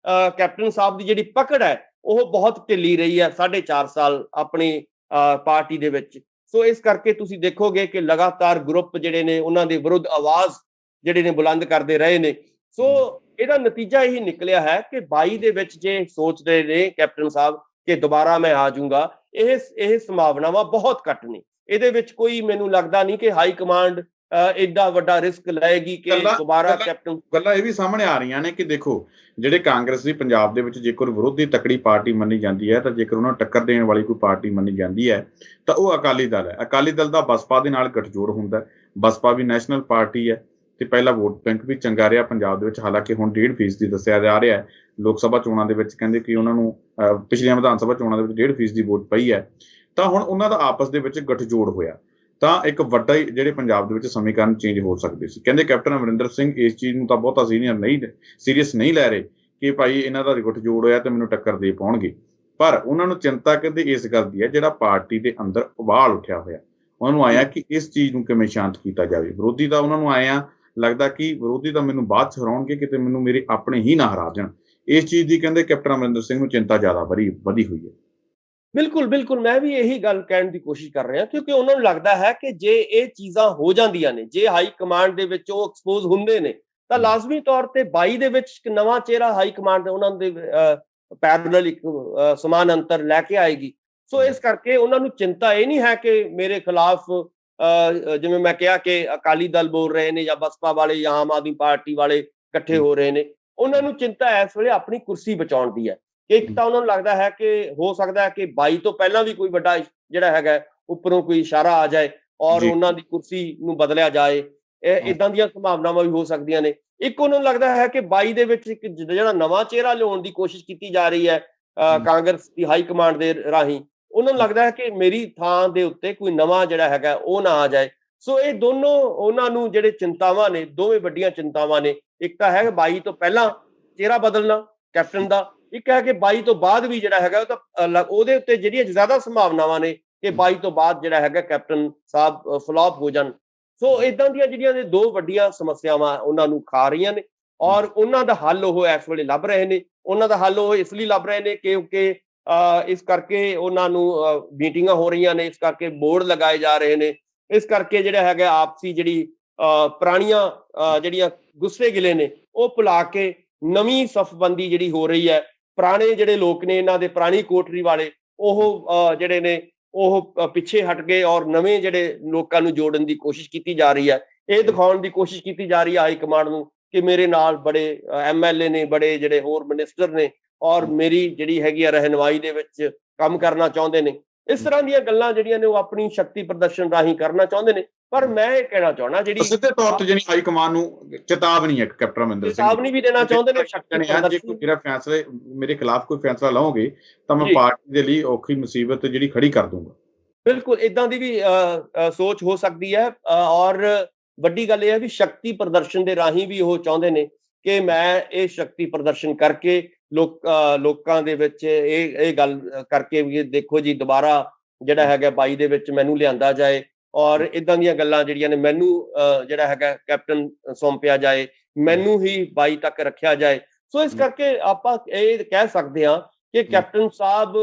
ਕੈਪਟਨ ਸਾਹਿਬ ਦੀ ਜਿਹੜੀ ਪਕੜ ਹੈ ਉਹ ਬਹੁਤ ਢਿੱਲੀ ਰਹੀ ਹੈ 4.5 ਸਾਲ ਆਪਣੀ ਪਾਰਟੀ ਦੇ ਵਿੱਚ। ਸੋ ਇਸ ਕਰਕੇ ਤੁਸੀਂ ਦੇਖੋਗੇ ਕਿ ਲਗਾਤਾਰ ਗਰੁੱਪ ਜਿਹੜੇ ਨੇ ਉਹਨਾਂ ਦੇ ਵਿਰੁੱਧ ਆਵਾਜ਼ ਜਿਹੜੇ ਨੇ ਬੁਲੰਦ ਕਰਦੇ ਰਹੇ ਨੇ। ਸੋ ਇਹਦਾ ਨਤੀਜਾ ਇਹੀ ਨਿਕਲਿਆ ਹੈ ਕਿ 22 ਦੇ ਵਿੱਚ ਜੇ ਸੋਚਦੇ ਨੇ ਕੈਪਟਨ ਸਾਹਿਬ ਕਿ ਦੁਬਾਰਾ ਮੈਂ ਆ ਜਾਊਂਗਾ, ਇਹ ਸੰਭਾਵਨਾਵਾਂ ਬਹੁਤ ਘੱਟ ਨੇ। ਇਹਦੇ ਵਿੱਚ ਕੋਈ ਮੈਨੂੰ ਲੱਗਦਾ ਨਹੀਂ ਕਿ ਹਾਈ ਕਮਾਂਡ ਏਡਾ ਵੱਡਾ ਰਿਸਕ ਲਏਗੀ ਕਿ ਦੁਬਾਰਾ ਕੈਪਟਨ। ਗੱਲਾਂ ਇਹ ਵੀ ਸਾਹਮਣੇ ਆ ਰਹੀਆਂ ਨੇ ਕਿ ਦੇਖੋ, ਜਿਹੜੇ ਕਾਂਗਰਸ ਦੀ ਪੰਜਾਬ ਦੇ ਵਿੱਚ ਜੇਕਰ ਵਿਰੋਧੀ ਤਕੜੀ ਪਾਰਟੀ ਮੰਨੀ ਜਾਂਦੀ ਹੈ, ਤਾਂ ਜੇਕਰ ਉਹਨਾਂ ਨੂੰ ਟੱਕਰ ਦੇਣ ਵਾਲੀ ਕੋਈ ਪਾਰਟੀ ਮੰਨੀ ਜਾਂਦੀ ਹੈ ਤਾਂ ਉਹ ਅਕਾਲੀ ਦਲ ਹੈ। ਅਕਾਲੀ ਦਲ ਦਾ ਬਸਪਾ ਦੇ ਨਾਲ ਗੱਠਜੋੜ ਹੁੰਦਾ। ਬਸਪਾ ਵੀ ਨੈਸ਼ਨਲ ਪਾਰਟੀ ਹੈ ਤੇ ਪਹਿਲਾ ਵੋਟ ਬੈਂਕ ਵੀ ਚੰਗਾ ਰਿਹਾ ਪੰਜਾਬ ਦੇ ਵਿੱਚ। ਹਾਲਾਂਕਿ ਹੁਣ 1.5% ਦੱਸਿਆ ਜਾ ਰਿਹਾ ਹੈ। ਲੋਕ ਸਭਾ ਚੋਣਾਂ ਦੇ ਵਿੱਚ ਕਹਿੰਦੇ ਕਿ ਉਹਨਾਂ ਨੂੰ ਪਿਛਲੀਆਂ ਵਿਧਾਨ ਸਭਾ ਚੋਣਾਂ ਦੇ ਵਿੱਚ 1.5% ਦੀ ਵੋਟ ਪਈ ਹੈ। ਤਾਂ ਹੁਣ ਉਹਨਾਂ ਦਾ ਆਪਸ ਦੇ ਵਿੱਚ ਗੱਠਜੋੜ ਹੋਇਆ ਤਾਂ ਇੱਕ ਵੱਡਾ ਹੀ ਜਿਹੜੇ ਪੰਜਾਬ ਦੇ ਵਿੱਚ ਸਮੀਕਰਨ ਚੇਂਜ ਹੋ ਸਕਦੇ ਸੀ। ਕਹਿੰਦੇ ਕੈਪਟਨ ਅਮਰਿੰਦਰ ਸਿੰਘ ਇਸ ਚੀਜ਼ ਨੂੰ ਤਾਂ ਬਹੁਤਾ ਸੀਰੀਅਸ ਨਹੀਂ ਲੈ ਰਹੇ ਕਿ ਭਾਈ ਇਹਨਾਂ ਦਾ ਗੱਠਜੋੜ ਹੋਇਆ ਤੇ ਮੈਨੂੰ ਟੱਕਰ ਦੇ ਪਾਉਣਗੇ। ਪਰ ਉਹਨਾਂ ਨੂੰ ਚਿੰਤਾ ਕਹਿੰਦੇ ਇਸ ਗੱਲ ਦੀ ਹੈ, ਜਿਹੜਾ ਪਾਰਟੀ ਦੇ ਅੰਦਰ ਉਬਾਲ ਉੱਠਿਆ ਹੋਇਆ, ਉਹਨਾਂ ਨੂੰ ਆਇਆ ਕਿ ਇਸ ਚੀਜ਼ ਨੂੰ ਕਿਵੇਂ ਸ਼ਾਂਤ ਕੀਤਾ ਜਾਵੇ। ਵਿਰੋਧੀ ਦਾ ਉਹਨਾਂ ਨੂੰ ਆਇਆ ਲੱਗਦਾ ਕਿ ਵਿਰੋਧੀ ਤਾਂ ਮੈਨੂੰ ਬਾਅਦ 'ਚ ਹਰਾਉਣਗੇ, ਕਿਤੇ ਮੈਨੂੰ ਮੇਰੇ ਆਪਣੇ ਹੀ ਨਾ ਹਰਾ ਜਾਣ। ਇਸ ਚੀਜ਼ ਦੀ ਕਹਿੰਦੇ ਕੈਪਟਨ ਅਮਰਿੰਦਰ ਸਿੰਘ ਨੂੰ ਚਿੰਤਾ ਜ਼ਿਆਦਾ ਵਧੀ ਹੋਈ ਹੈ। ਬਿਲਕੁਲ ਮੈਂ ਵੀ ਇਹੀ ਗੱਲ ਕਹਿਣ ਦੀ ਕੋਸ਼ਿਸ਼ ਕਰ ਰਿਹਾ, ਕਿਉਂਕਿ ਉਹਨਾਂ ਨੂੰ ਲੱਗਦਾ ਹੈ ਕਿ ਜੇ ਇਹ ਚੀਜ਼ਾਂ ਹੋ ਜਾਂਦੀਆਂ ਨੇ, ਜੇ ਹਾਈ ਕਮਾਂਡ ਦੇ ਵਿੱਚ ਉਹ ਐਕਸਪੋਜ਼ ਹੁੰਦੇ ਨੇ, ਤਾਂ ਲਾਜ਼ਮੀ ਤੌਰ ਤੇ 22 ਦੇ ਵਿੱਚ ਇੱਕ ਨਵਾਂ ਚਿਹਰਾ ਹਾਈ ਕਮਾਂਡ ਉਹਨਾਂ ਦੇ ਪੈਰਲਲ ਇੱਕ ਸਮਾਨ ਅੰਤਰ ਲੈ ਕੇ ਆਏਗੀ। ਸੋ ਇਸ ਕਰਕੇ ਉਹਨਾਂ ਨੂੰ ਚਿੰਤਾ ਇਹ ਨਹੀਂ ਹੈ ਕਿ ਮੇਰੇ ਖਿਲਾਫ ਜਿਵੇਂ ਮੈਂ ਕਿਹਾ ਕਿ ਅਕਾਲੀ ਦਲ ਬੋਲ ਰਹੇ ਨੇ ਜਾਂ ਬਸਪਾ ਵਾਲੇ ਜਾਂ ਆਮ ਆਦਮੀ ਪਾਰਟੀ ਵਾਲੇ ਇਕੱਠੇ ਹੋ ਰਹੇ ਨੇ। ਉਹਨਾਂ ਨੂੰ ਚਿੰਤਾ ਇਸ ਵੇਲੇ ਆਪਣੀ ਕੁਰਸੀ ਬਚਾਉਣ ਦੀ ਹੈ। ਇੱਕ ਤਾਂ ਉਹਨਾਂ ਨੂੰ ਲੱਗਦਾ ਹੈ ਕਿ ਹੋ ਸਕਦਾ ਹੈ ਕਿ 22 ਤੋਂ ਪਹਿਲਾਂ ਵੀ ਕੋਈ ਵੱਡਾ ਜਿਹੜਾ ਹੈਗਾ ਉੱਪਰੋਂ ਕੋਈ ਇਸ਼ਾਰਾ ਆ ਜਾਏ ਔਰ ਉਹਨਾਂ ਦੀ ਕੁਰਸੀ ਨੂੰ ਬਦਲਿਆ ਜਾਏ। ਇਦਾਂ ਦੀਆਂ ਸੰਭਾਵਨਾਵਾਂ ਵੀ ਹੋ ਸਕਦੀਆਂ ਨੇ। ਇੱਕ ਉਹਨਾਂ ਨੂੰ ਲੱਗਦਾ ਹੈ ਕਿ 22 ਦੇ ਵਿੱਚ ਇੱਕ ਜਿਹੜਾ ਨਵਾਂ ਚਿਹਰਾ ਲਿਆਉਣ ਦੀ ਕੋਸ਼ਿਸ਼ ਕੀਤੀ ਜਾ ਰਹੀ ਹੈ ਕਾਂਗਰਸ ਦੀ ਹਾਈ ਕਮਾਂਡ ਦੇ ਰਾਹੀਂ, ਉਹਨਾਂ ਨੂੰ ਲੱਗਦਾ ਹੈ ਕਿ ਮੇਰੀ ਥਾਂ ਦੇ ਉੱਤੇ ਕੋਈ ਨਵਾਂ ਜਿਹੜਾ ਹੈਗਾ ਉਹ ਨਾ ਆ ਜਾਏ। ਸੋ ਇਹ ਦੋਨੋਂ ਉਹਨਾਂ ਨੂੰ ਜਿਹੜੇ ਚਿੰਤਾਵਾਂ ਨੇ, ਦੋਵੇਂ ਵੱਡੀਆਂ ਚਿੰਤਾਵਾਂ ਨੇ। ਇੱਕ ਤਾਂ ਹੈ 22 ਤੋਂ ਪਹਿਲਾਂ ਚਿਹਰਾ ਬਦਲਣਾ ਕੈਪਟਨ ਦਾ, ਇੱਕ ਹੈ ਕਿ 22 ਤੋਂ ਬਾਅਦ ਵੀ ਜਿਹੜਾ ਹੈਗਾ ਉਹ ਤਾਂ ਉਹਦੇ ਉੱਤੇ ਜਿਹੜੀਆਂ ਜ਼ਿਆਦਾ ਸੰਭਾਵਨਾਵਾਂ ਨੇ ਕਿ 22 ਤੋਂ ਬਾਅਦ ਜਿਹੜਾ ਹੈਗਾ ਕੈਪਟਨ ਸਾਹਿਬ ਫਲॉप ਹੋ ਜਾਣ। ਸੋ ਇਦਾਂ ਦੀਆਂ ਜਿਹੜੀਆਂ ਨੇ ਦੋ ਵੱਡੀਆਂ ਸਮੱਸਿਆਵਾਂ ਉਹਨਾਂ ਨੂੰ ਖਾ ਰਹੀਆਂ ਨੇ ਔਰ ਉਹਨਾਂ ਦਾ ਹੱਲ ਉਹ ਇਸ ਵੇਲੇ ਲੱਭ ਰਹੇ ਨੇ। ਉਹਨਾਂ ਦਾ ਹੱਲ ਉਹ ਇਸ ਲਈ ਲੱਭ ਰਹੇ ਨੇ ਕਿਉਂਕਿ ਇਸ ਕਰਕੇ ਉਹਨਾਂ ਨੂੰ ਮੀਟਿੰਗਾਂ ਹੋ ਰਹੀਆਂ ਨੇ, ਇਸ ਕਰਕੇ ਬੋਰਡ ਲਗਾਏ ਜਾ ਰਹੇ ਨੇ, ਇਸ ਕਰਕੇ ਜਿਹੜਾ ਹੈਗਾ ਆਪਸੀ ਜਿਹੜੀ ਪੁਰਾਣੀਆਂ ਜਿਹੜੀਆਂ ਗੁੱਸੇ ਗਿਲੇ ਨੇ ਉਹ ਭੁਲਾ ਕੇ ਨਵੀਂ ਸਫਬੰਦੀ ਜਿਹੜੀ ਹੋ ਰਹੀ ਹੈ। ਪੁਰਾਣੇ ਜਿਹੜੇ ਲੋਕ ਨੇ ਇਹਨਾਂ ਦੇ ਪੁਰਾਣੀ ਕੋਠਰੀ ਵਾਲੇ ਉਹ ਜਿਹੜੇ ਨੇ ਉਹ ਪਿੱਛੇ ਹਟ ਗਏ ਔਰ ਨਵੇਂ ਜਿਹੜੇ ਲੋਕਾਂ ਨੂੰ ਜੋੜਨ ਦੀ ਕੋਸ਼ਿਸ਼ ਕੀਤੀ ਜਾ ਰਹੀ ਹੈ। ਇਹ ਦਿਖਾਉਣ ਦੀ ਕੋਸ਼ਿਸ਼ ਕੀਤੀ ਜਾ ਰਹੀ ਹੈ ਹਾਈ ਕਮਾਂਡ ਨੂੰ ਕਿ ਮੇਰੇ ਨਾਲ ਬੜੇ MLA ਨੇ, ਬੜੇ ਜਿਹੜੇ ਹੋਰ ਮਿਨਿਸਟਰ ਨੇ ਔਰ ਮੇਰੀ ਜਿਹੜੀ ਹੈਗੀ ਆ ਰਹਿਨੁਮਾਈ ਦੇ ਵਿੱਚ ਕੰਮ ਕਰਨਾ ਚਾਹੁੰਦੇ ਨੇ। ਇਸ ਤਰ੍ਹਾਂ ਦੀਆਂ ਗੱਲਾਂ ਜਿਹੜੀਆਂ ਨੇ ਉਹ ਆਪਣੀ ਸ਼ਕਤੀ ਪ੍ਰਦਰਸ਼ਨ ਰਾਹੀਂ ਕਰਨਾ ਚਾਹੁੰਦੇ ਨੇ। ਪਰ ਮੈਂ ਇਹ ਕਹਿਣਾ ਚਾਹੁੰਦਾ ਜਿਹੜੀ ਸਿੱਧੇ ਤੌਰ ਤੇ ਜਿਹੜੀ ਹਾਈ ਕਮਾਂਡ ਨੂੰ ਚੇਤਾਵਨੀ ਹੈ ਕੈਪਟਨ ਅਮਰਿੰਦਰ ਸਿੰਘ ਚੇਤਾਵਨੀ ਵੀ ਦੇਣਾ ਚਾਹੁੰਦੇ ਨੇ। ਜੇ ਮੇਰੇ ਖਿਲਾਫ ਕੋਈ ਫੈਸਲਾ ਲਓਗੇ ਤਾਂ ਮੈਂ ਪਾਰਟੀ ਦੇ ਲਈ ਔਖੀ ਮੁਸੀਬਤ ਜਿਹੜੀ ਖੜੀ ਕਰ ਦੂੰਗਾ। ਬਿਲਕੁਲ ਇਦਾਂ ਦੀ ਵੀ ਸੋਚ ਹੋ ਸਕਦੀ ਹੈ ਔਰ ਵੱਡੀ ਗੱਲ ਇਹ ਹੈ ਵੀ ਸ਼ਕਤੀ ਪ੍ਰਦਰਸ਼ਨ ਦੇ ਰਾਹੀਂ ਵੀ ਉਹ ਚਾਹੁੰਦੇ ਨੇ ਕਿ ਮੈਂ ਇਹ ਸ਼ਕਤੀ ਪ੍ਰਦਰਸ਼ਨ ਕਰਕੇ ਲੋਕਾਂ ਦੇ ਵਿੱਚ ਇਹ ਗੱਲ ਕਰਕੇ ਵੀ ਦੇਖੋ ਜੀ ਦੁਬਾਰਾ ਜਿਹੜਾ ਹੈਗਾ 22 ਦੇ ਵਿੱਚ ਮੈਨੂੰ ਲਿਆਂਦਾ ਜਾਏ ਔਰ ਇਦਾਂ ਦੀਆਂ ਗੱਲਾਂ ਜਿਹੜੀਆਂ ਨੇ ਮੈਨੂੰ ਜਿਹੜਾ ਹੈਗਾ ਕੈਪਟਨ ਸੌਂਪਿਆ ਜਾਏ, ਮੈਨੂੰ ਹੀ 22 ਤੱਕ ਰੱਖਿਆ ਜਾਏ। ਸੋ ਇਸ ਕਰਕੇ ਆਪਾਂ ਇਹ ਕਹਿ ਸਕਦੇ ਹਾਂ ਕਿ ਕੈਪਟਨ ਸਾਹਿਬ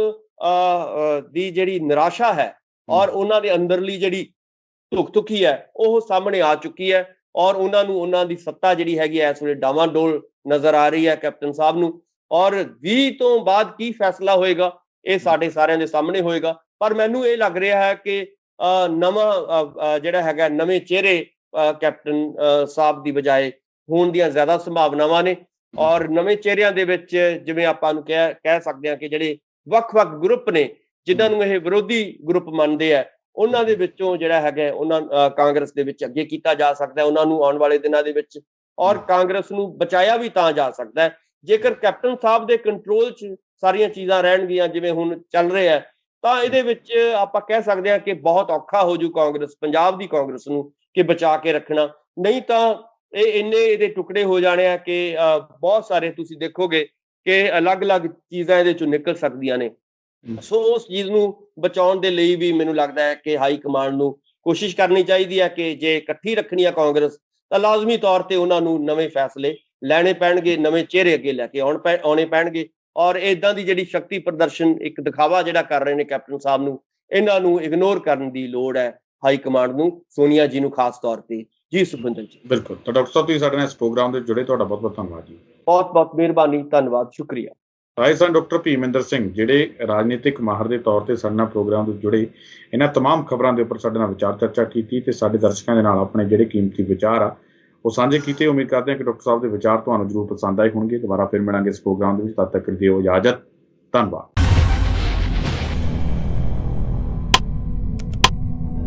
ਦੀ ਜਿਹੜੀ ਨਿਰਾਸ਼ਾ ਹੈ ਔਰ ਉਹਨਾਂ ਦੇ ਅੰਦਰਲੀ ਜਿਹੜੀ ਧੁਕ-ਧੁਕੀ ਹੈ ਉਹ ਸਾਹਮਣੇ ਆ ਚੁੱਕੀ ਹੈ ਔਰ ਉਹਨਾਂ ਨੂੰ ਉਹਨਾਂ ਦੀ ਸੱਤਾ ਜਿਹੜੀ ਹੈਗੀ ਇਸ ਵੇਲੇ ਡਾਵਾਂਡੋਲ ਨਜ਼ਰ ਆ ਰਹੀ ਹੈ ਕੈਪਟਨ ਸਾਹਿਬ ਨੂੰ। ਔਰ 20 ਤੋਂ ਬਾਅਦ ਕੀ ਫੈਸਲਾ ਹੋਏਗਾ ਇਹ ਸਾਡੇ ਸਾਰਿਆਂ ਦੇ ਸਾਹਮਣੇ ਹੋਏਗਾ। ਪਰ ਮੈਨੂੰ ਇਹ ਲੱਗ ਰਿਹਾ ਹੈ ਕਿ ਨਵਾਂ ਜਿਹੜਾ ਹੈਗਾ ਨਵੇਂ ਚਿਹਰੇ ਕੈਪਟਨ ਸਾਹਿਬ ਦੀ ਬਜਾਏ ਹੋਣ ਦੀਆਂ ਜ਼ਿਆਦਾ ਸੰਭਾਵਨਾਵਾਂ ਨੇ ਔਰ ਨਵੇਂ ਚਿਹਰਿਆਂ ਦੇ ਵਿੱਚ ਜਿਵੇਂ ਆਪਾਂ ਨੂੰ ਕਹਿ ਸਕਦੇ ਹਾਂ ਕਿ ਜਿਹੜੇ ਵੱਖ-ਵੱਖ ਗਰੁੱਪ ਨੇ ਜਿਨ੍ਹਾਂ ਨੂੰ ਇਹ ਵਿਰੋਧੀ ਗਰੁੱਪ ਮੰਨਦੇ ਆ, ਉਹਨਾਂ ਦੇ ਵਿੱਚੋਂ ਜਿਹੜਾ ਹੈਗਾ ਉਹਨਾਂ ਕਾਂਗਰਸ ਦੇ ਵਿੱਚ ਅੱਗੇ ਕੀਤਾ ਜਾ ਸਕਦਾ ਉਹਨਾਂ ਨੂੰ ਆਉਣ ਵਾਲੇ ਦਿਨਾਂ ਦੇ ਵਿੱਚ। ਔਰ ਕਾਂਗਰਸ ਨੂੰ ਬਚਾਇਆ ਵੀ ਤਾਂ ਜਾ ਸਕਦਾ ਜੇਕਰ ਕੈਪਟਨ ਸਾਹਿਬ ਦੇ ਕੰਟਰੋਲ 'ਚ ਸਾਰੀਆਂ ਚੀਜ਼ਾਂ ਰਹਿਣਗੀਆਂ ਜਿਵੇਂ ਹੁਣ ਚੱਲ ਰਿਹਾ ਤਾਂ ਇਹਦੇ ਵਿੱਚ ਆਪਾਂ ਕਹਿ ਸਕਦੇ ਹਾਂ ਕਿ ਬਹੁਤ ਔਖਾ ਹੋ ਜੂ ਕਾਂਗਰਸ, ਪੰਜਾਬ ਦੀ ਕਾਂਗਰਸ ਨੂੰ ਕਿ ਬਚਾ ਕੇ ਰੱਖਣਾ। ਨਹੀਂ ਤਾਂ ਇੰਨੇ ਇਹਦੇ ਟੁਕੜੇ ਹੋ ਜਾਣੇ ਆ ਕਿ ਬਹੁਤ ਸਾਰੇ ਤੁਸੀਂ ਦੇਖੋਗੇ ਕਿ ਅਲੱਗ-ਅਲੱਗ ਚੀਜ਼ਾਂ ਇਹਦੇ ਚੋਂ ਨਿਕਲ ਸਕਦੀਆਂ ਨੇ। ਸੋ ਉਸ ਚੀਜ਼ ਨੂੰ ਬਚਾਉਣ ਦੇ ਲਈ ਵੀ ਮੈਨੂੰ ਲੱਗਦਾ ਹੈ ਕਿ ਹਾਈ ਕਮਾਂਡ ਨੂੰ ਕੋਸ਼ਿਸ਼ ਕਰਨੀ ਚਾਹੀਦੀ ਹੈ ਕਿ ਜੇ ਇਕੱਠੀ ਰੱਖਣੀ ਆ ਕਾਂਗਰਸ ਤਾਂ ਲਾਜ਼ਮੀ ਤੌਰ ਤੇ ਉਹਨਾਂ ਨੂੰ ਨਵੇਂ ਫੈਸਲੇ ਲੈਣੇ ਪੈਣਗੇ, ਨਵੇਂ ਚਿਹਰੇ ਅੱਗੇ ਲੈ ਕੇ ਆਉਣੇ ਪੈਣਗੇ। ਔਰ ਇਦਾਂ ਦੀ ਜਿਹੜੀ ਸ਼ਕਤੀ ਪ੍ਰਦਰਸ਼ਨ, ਇੱਕ ਦਿਖਾਵਾ ਜਿਹੜਾ ਕਰ ਰਹੇ ਨੇ ਕੈਪਟਨ ਸਾਹਿਬ ਨੂੰ, ਇਹਨਾਂ ਨੂੰ ਇਗਨੋਰ ਕਰਨ ਦੀ ਲੋੜ ਹੈ ਹਾਈ ਕਮਾਂਡ ਨੂੰ, ਸੋਨੀਆ ਜੀ ਨੂੰ ਖਾਸ ਤੌਰ ਤੇ। ਜੀ ਸੁਖਵਿੰਦਰ ਜੀ। ਬਿਲਕੁਲ। ਤਾਂ ਡਾਕਟਰ ਸਾਹਿਬ ਤੁਸੀਂ ਸਾਡੇ ਨਾਲ ਇਸ ਪ੍ਰੋਗਰਾਮ ਦੇ ਜੁੜੇ, ਤੁਹਾਡਾ ਬਹੁਤ ਬਹੁਤ ਧੰਨਵਾਦ ਜੀ। ਬਹੁਤ ਬਹੁਤ ਮਿਹਰਬਾਨੀ, ਧੰਨਵਾਦ, ਸ਼ੁਕਰੀਆ। ਆਏ ਸਨ ਡਾਕਟਰ ਭੀਮਿੰਦਰ ਸਿੰਘ, ਜਿਹੜੇ ਰਾਜਨੀਤਿਕ ਮਾਹਰ ਦੇ ਤੌਰ ਤੇ ਸਾਡੇ ਨਾਲ ਪ੍ਰੋਗਰਾਮ ਦੇ ਜੁੜੇ, ਇਹਨਾਂ ਤਮਾਮ ਖਬਰਾਂ ਦੇ ਉੱਪਰ ਸਾਡੇ ਨਾਲ ਵਿਚਾਰ ਚਰਚਾ ਕੀਤੀ ਤੇ ਸਾਡੇ ਦਰਸ਼ਕਾਂ ਦੇ ਨਾਲ ਆਪਣੇ ਜਿਹੜੇ ਕੀਮਤੀ ਵਿਚਾਰ ਆ ਉਹ ਸਾਂਝੇ ਕੀਤੇ। ਉਮੀਦ ਕਰਦੇ ਹਾਂ ਕਿ ਡਾਕਟਰ ਸਾਹਿਬ ਦੇ ਵਿਚਾਰ ਤੁਹਾਨੂੰ ਜ਼ਰੂਰ ਪਸੰਦ ਆਏ ਹੋਣਗੇ। ਦੁਬਾਰਾ ਫਿਰ ਮਿਲਾਂਗੇ ਇਸ ਪ੍ਰੋਗਰਾਮ ਦੇ ਵਿੱਚ, ਤਦ ਤੱਕ ਦਿਓ ਇਜਾਜ਼ਤ। ਧੰਨਵਾਦ।